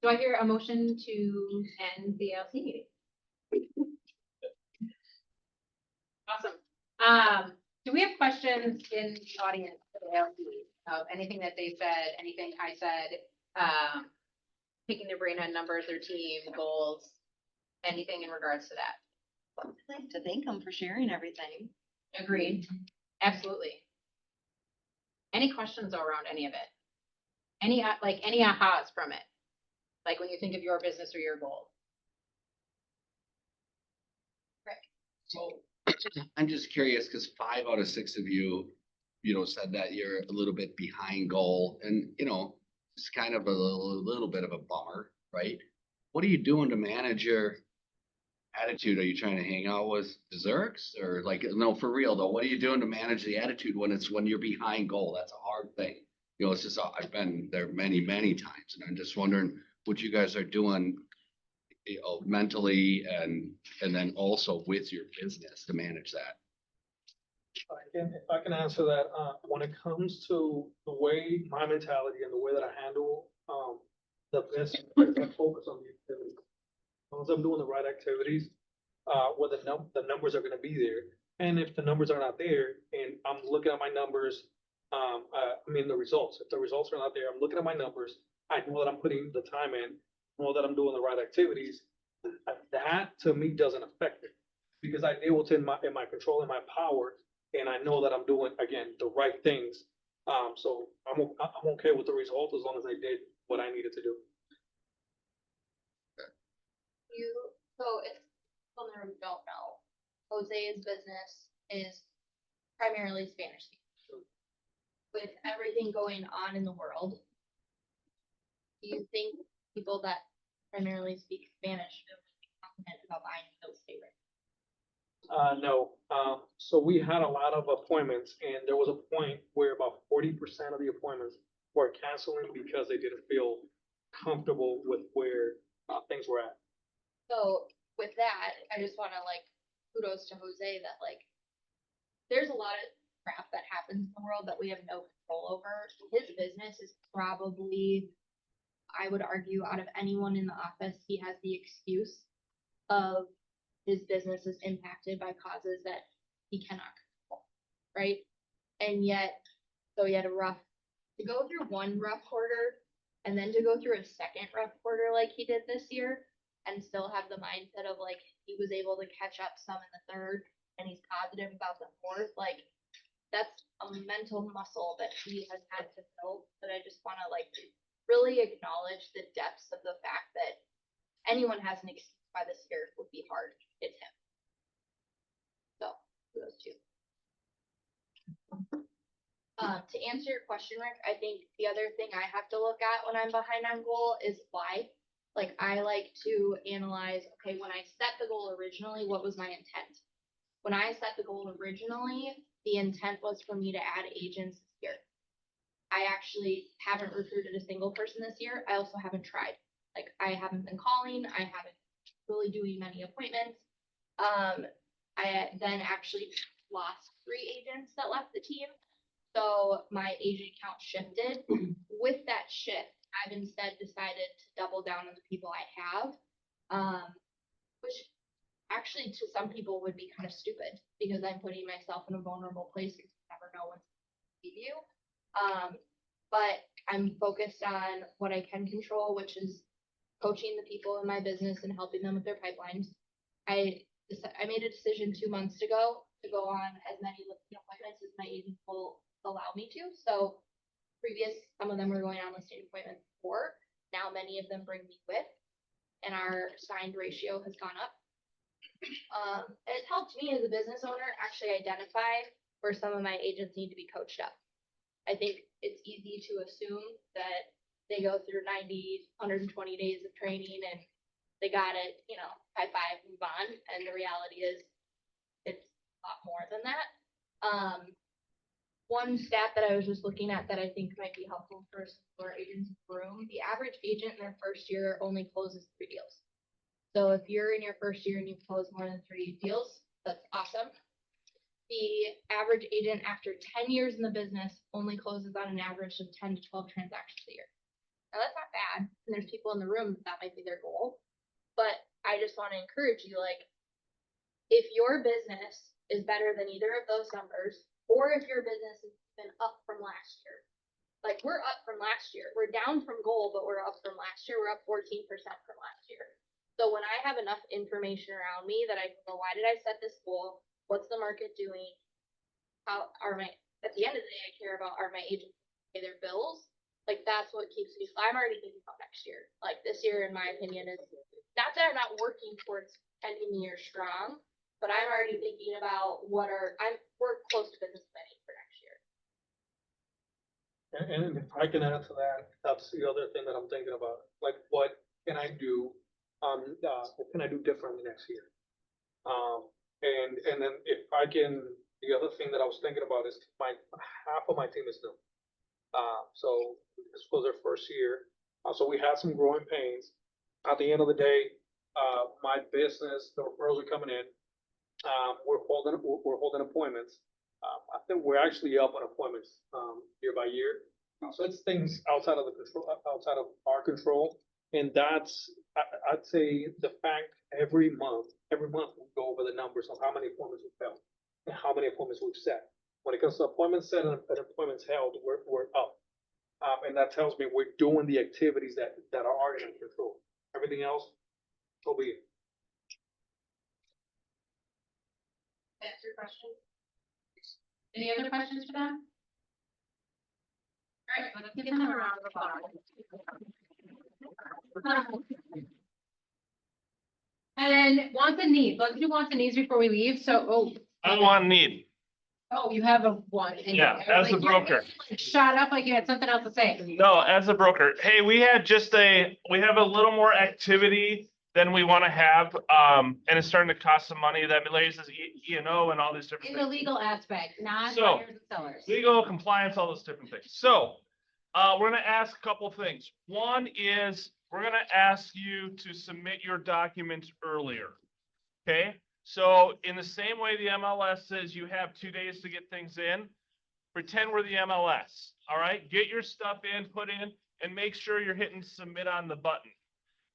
Do I hear a motion to end the LC meeting? Awesome. Do we have questions in the audience for the LC? Anything that they said, anything I said, picking their brain on numbers, their team, goals, anything in regards to that? I'd like to thank them for sharing everything. Agreed. Absolutely. Any questions around any of it? Any ahas from it? Like when you think of your business or your goal? So I'm just curious, because 5 out of 6 of you, said that you're a little bit behind goal, and, it's kind of a little bit of a bummer, right? What are you doing to manage your attitude? Are you trying to hang out with desserts, or no, for real though, what are you doing to manage the attitude when you're behind goal? That's a hard thing. It's just, I've been there many, many times, and I'm just wondering what you guys are doing, mentally and then also with your business to manage that. If I can answer that, when it comes to the way my mentality and the way that I handle, the business, I focus on the activities. As long as I'm doing the right activities, the numbers are gonna be there. And if the numbers are not there and I'm looking at my numbers I mean, the results. If the results are not there, I'm looking at my numbers. I know that I'm putting the time in, know that I'm doing the right activities. That to me doesn't affect it because I know what's in my control and my power. And I know that I'm doing, again, the right things. So I'm okay with the result as long as I did what I needed to do. So if people in the room don't know, Jose's business is primarily Spanish speaking. With everything going on in the world, do you think people that primarily speak Spanish feel confident about buying real estate right? No, so we had a lot of appointments and there was a point where about 40% of the appointments were canceling because they didn't feel comfortable with where things were at. So with that, I just wanna like kudos to Jose that like, there's a lot of crap that happens in the world that we have no control over. His business is probably, I would argue, out of anyone in the office, he has the excuse of his business is impacted by causes that he cannot control, right? And yet, so he had to go through one rough quarter and then to go through a second rough quarter like he did this year and still have the mindset of like, he was able to catch up some in the third and he's positive about the fourth, like, that's a mental muscle that he has had to build, that I just wanna like really acknowledge the depths of the fact that anyone has an excuse why this year would be hard. It's him. So, those two. To answer your question, Rick, I think the other thing I have to look at when I'm behind on goal is why. Like, I like to analyze, okay, when I set the goal originally, what was my intent? When I set the goal originally, the intent was for me to add agents this year. I actually haven't recruited a single person this year. I also haven't tried. Like, I haven't been calling. I haven't really doing many appointments. I then actually lost 3 agents that left the team. So my agent count shifted. With that shift, I've instead decided to double down on the people I have, which actually to some people would be kind of stupid because I'm putting myself in a vulnerable place because you never know what's going to leave you. But I'm focused on what I can control, which is coaching the people in my business and helping them with their pipelines. I made a decision 2 months ago to go on as many listing appointments as my agents will allow me to. So some of them were going on listing appointments before. Now many of them bring me with, and our signed ratio has gone up. It helped me as a business owner actually identify where some of my agents need to be coached up. I think it's easy to assume that they go through 90, 120 days of training and they got it, high five, move on. And the reality is it's a lot more than that. One stat that I was just looking at that I think might be helpful for agents in the room, the average agent in their first year only closes 3 deals. So if you're in your first year and you've closed more than 3 deals, that's awesome. The average agent after 10 years in the business only closes on an average of 10 to 12 transactions a year. Now that's not bad, and there's people in the room that might be their goal, but I just want to encourage you, like, if your business is better than either of those numbers, or if your business has been up from last year, like we're up from last year, we're down from goal, but we're up from last year, we're up 14% from last year. So when I have enough information around me that I can go, why did I set this goal? What's the market doing? At the end of the day, I care about, are my agents pay their bills? Like, that's what keeps me, I'm already thinking about next year. Like, this year, in my opinion, is not that I'm not working towards ending the year strong, but I'm already thinking about we're close to business planning for next year. And if I can add to that, that's the other thing that I'm thinking about. Like, what can I do? What can I do differently next year? And then if I can, the other thing that I was thinking about is half of my team is new. So this was their first year. So we had some growing pains. At the end of the day, my business, the referrals are coming in. We're holding appointments. I think we're actually up on appointments year by year. So it's things outside of our control. And that's, I'd say, the fact every month we go over the numbers of how many appointments we've held and how many appointments we've set. When it comes to appointments set and appointments held, we're up. And that tells me we're doing the activities that are already in control. Everything else, so be it. That's your question? Any other questions for them? All right, let's give them a round of applause. And then wants and needs, let's do wants and needs before we leave, so, I don't want need. you have a one. and Yeah, you're as a like- you're broker. like Shot up like you had something else to say. No, as a broker, hey, we have a little more activity than we want to have, and it's starting to cost some money. That raises E&O and all these different In the things. legal aspect, not So, buyers and sellers. Legal compliance, all those different things. So, we're gonna ask a couple things. One is, we're gonna ask you to submit your documents earlier. Okay? So in the same way the MLS says you have 2 days to get things in, pretend we're the MLS, all right? Get your stuff in, put in, and make sure you're hitting submit on the button.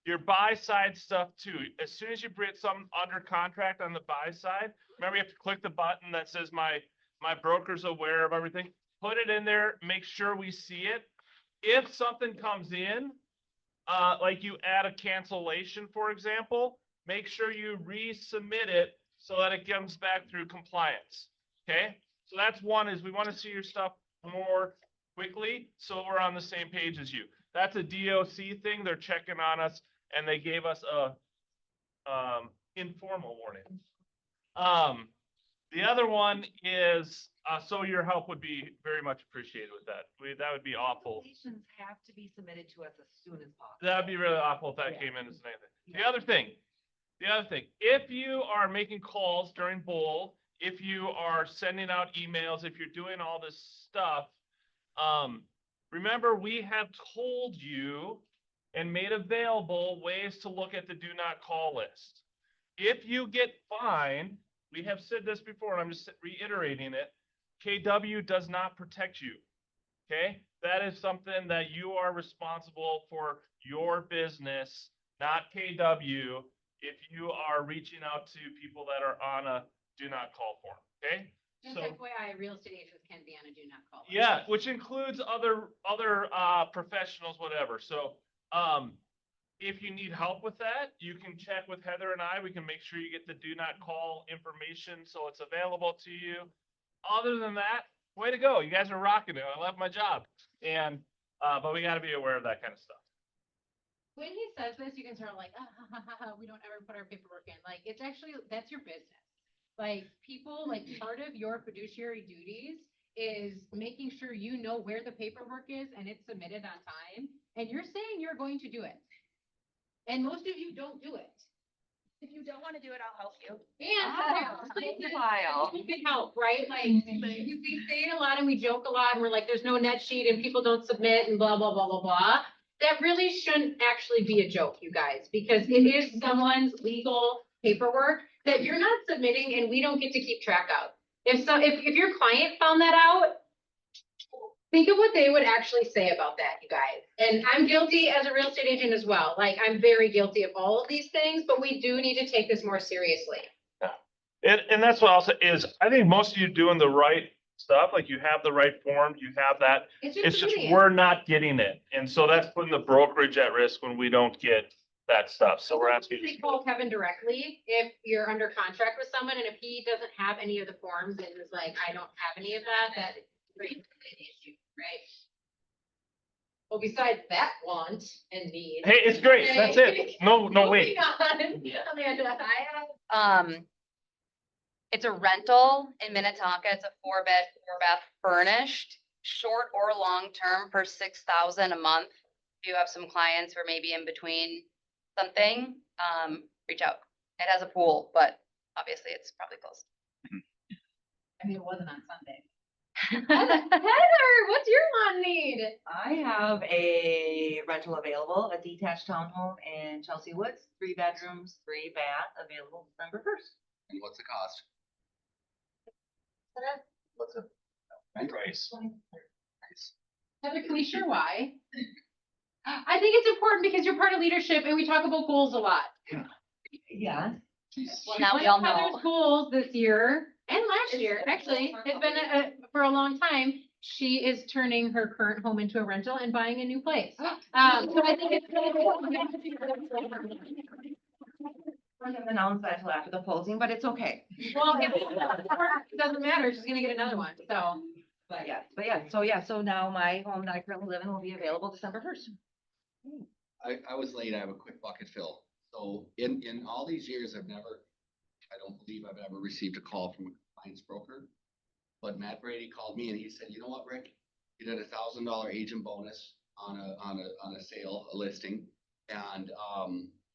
Your buy side stuff too. As soon as you bring something under contract on the buy side, remember you have to click the button that says my broker's aware of everything. Put it in there, make sure we see it. If something comes in, like you add a cancellation, for example, make sure you resubmit it so that it comes back through compliance. Okay? So that's one, is we want to see your stuff more quickly, so we're on the same page as you. That's a DOC thing. They're checking on us, and they gave us a informal warning. The other one is, so your help would be very much appreciated with that. That would be awful. Applications have to be submitted to us as soon as possible. That'd be really awful if that came in as anything. The other thing, if you are making calls during bowl, if you are sending out emails, if you're doing all this stuff, remember, we have told you and made available ways to look at the do not call list. If you get fined, we have said this before, and I'm just reiterating it, KW does not protect you. Okay? That is something that you are responsible for your business, not KW, if you are reaching out to people that are on a do not call form. Okay? Just So, FYI, real estate agents can be on a do not call. list. yeah, which includes other professionals, whatever. So, if you need help with that, you can check with Heather and I. We can make sure you get the do not call information so it's available to you. Other than that, way to go. You guys are rocking it. I love my job. And, but we got to be aware of that kind of stuff. When he says this, you can sort of like, we don't ever put our paperwork in. Like, it's actually, that's your business. Like, people, like, part of your fiduciary duties is making sure you know where the paperwork is and it's submitted on time. And you're saying you're going to do it. And most of you don't do it. If you don't want to do it, I'll help you. And File. you can help, right? Like, we say it a lot and we joke a lot and we're like, there's no net sheet and people don't submit and blah, blah, blah, blah, blah. That really shouldn't actually be a joke, you guys, because it is someone's legal paperwork that you're not submitting and we don't get to keep track of. If your client found that out, think of what they would actually say about that, you guys. And I'm guilty as a real estate agent as well. Like, I'm very guilty of all of these things, but we do need to take this more seriously. And that's what I'll say is, I think most of you doing the right stuff, like you have the right form, you have that. It's just, submitting it. we're not getting it. And so that's putting the brokerage at risk when we don't get that stuff. So we're asking. They call Kevin directly if you're under contract with someone, and if he doesn't have any of the forms and is like, I don't have any of that raises an issue, right? Well, besides that want and need. Hey, it's great. That's it. No, wait. Moving on. Amanda, It's a rental in Minnetonka. It's a 4-bed, 4-bath furnished, short or long-term for $6,000 a month. If you have some clients who are maybe in between something, reach out. It has a pool, but obviously it's probably closed. I mean, it wasn't on Sunday. Heather, what's your lawn need? I have a rental available, a detached townhome in Chelsea Woods, 3 bedrooms, 3 bath, available December 1st. And what's the cost? What's the Price. Heather, can we share why? I think it's important because you're part of leadership and we talk about goals a lot. Yeah. Well, now we all One of know. Heather's goals this year, And last year, actually, it's been for a long time, she is turning her current home into a rental and buying a new place. So I think it's. We're gonna announce that till after the closing, but it's okay. Well, it doesn't matter, she's gonna get another one, so. But yeah, so now my home that I currently live in will be available December 1st. I was late, I have a quick bucket fill. So in all these years, I don't believe I've ever received a call from a compliance broker. But Matt Brady called me and he said, you know what, Rick? You did $1,000 agent bonus on a sale, a listing. And,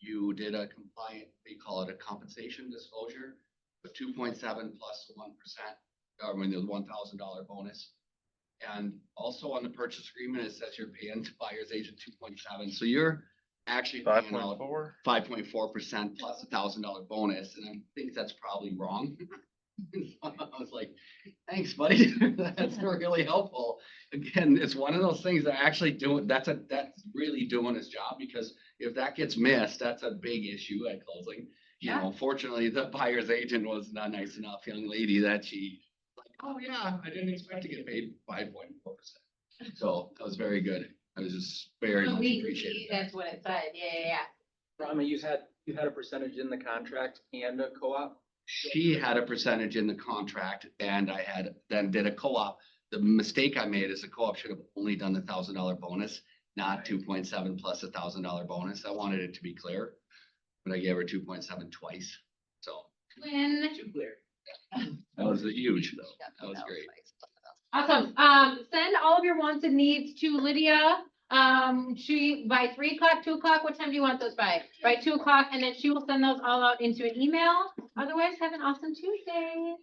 you did a compliant, they call it a compensation disclosure, of 2.7 plus 1%, I mean, the $1,000 bonus. And also on the purchase agreement, it says you're paying buyer's agent 2.7, so you're actually paying out 5.4% plus $1,000 bonus, and I think that's probably wrong. I was like, thanks, buddy, that's really helpful. Again, it's one of those things that actually that's really doing his job, because if that gets missed, that's a big issue at closing. You know, fortunately, the buyer's agent was not nice enough, young lady, that she like, oh yeah, I didn't expect to get paid 5.4%. So that was very good. I was just very much appreciated. That's what it said, yeah. Rama, you had a percentage in the contract and a co-op? She had a percentage in the contract and I then did a co-op. The mistake I made is the co-op should have only done the $1,000 bonus, not 2.7 plus $1,000 bonus. I wanted it to be clear, but I gave her 2.7 twice. So Twin. too clear. That was huge though. That was great. Awesome. Send all of your wants and needs to Lydia. She by 3 o'clock, 2 o'clock. What time do you want those by? By 2 o'clock, and then she will send those all out into an email. Otherwise, have an awesome Tuesday.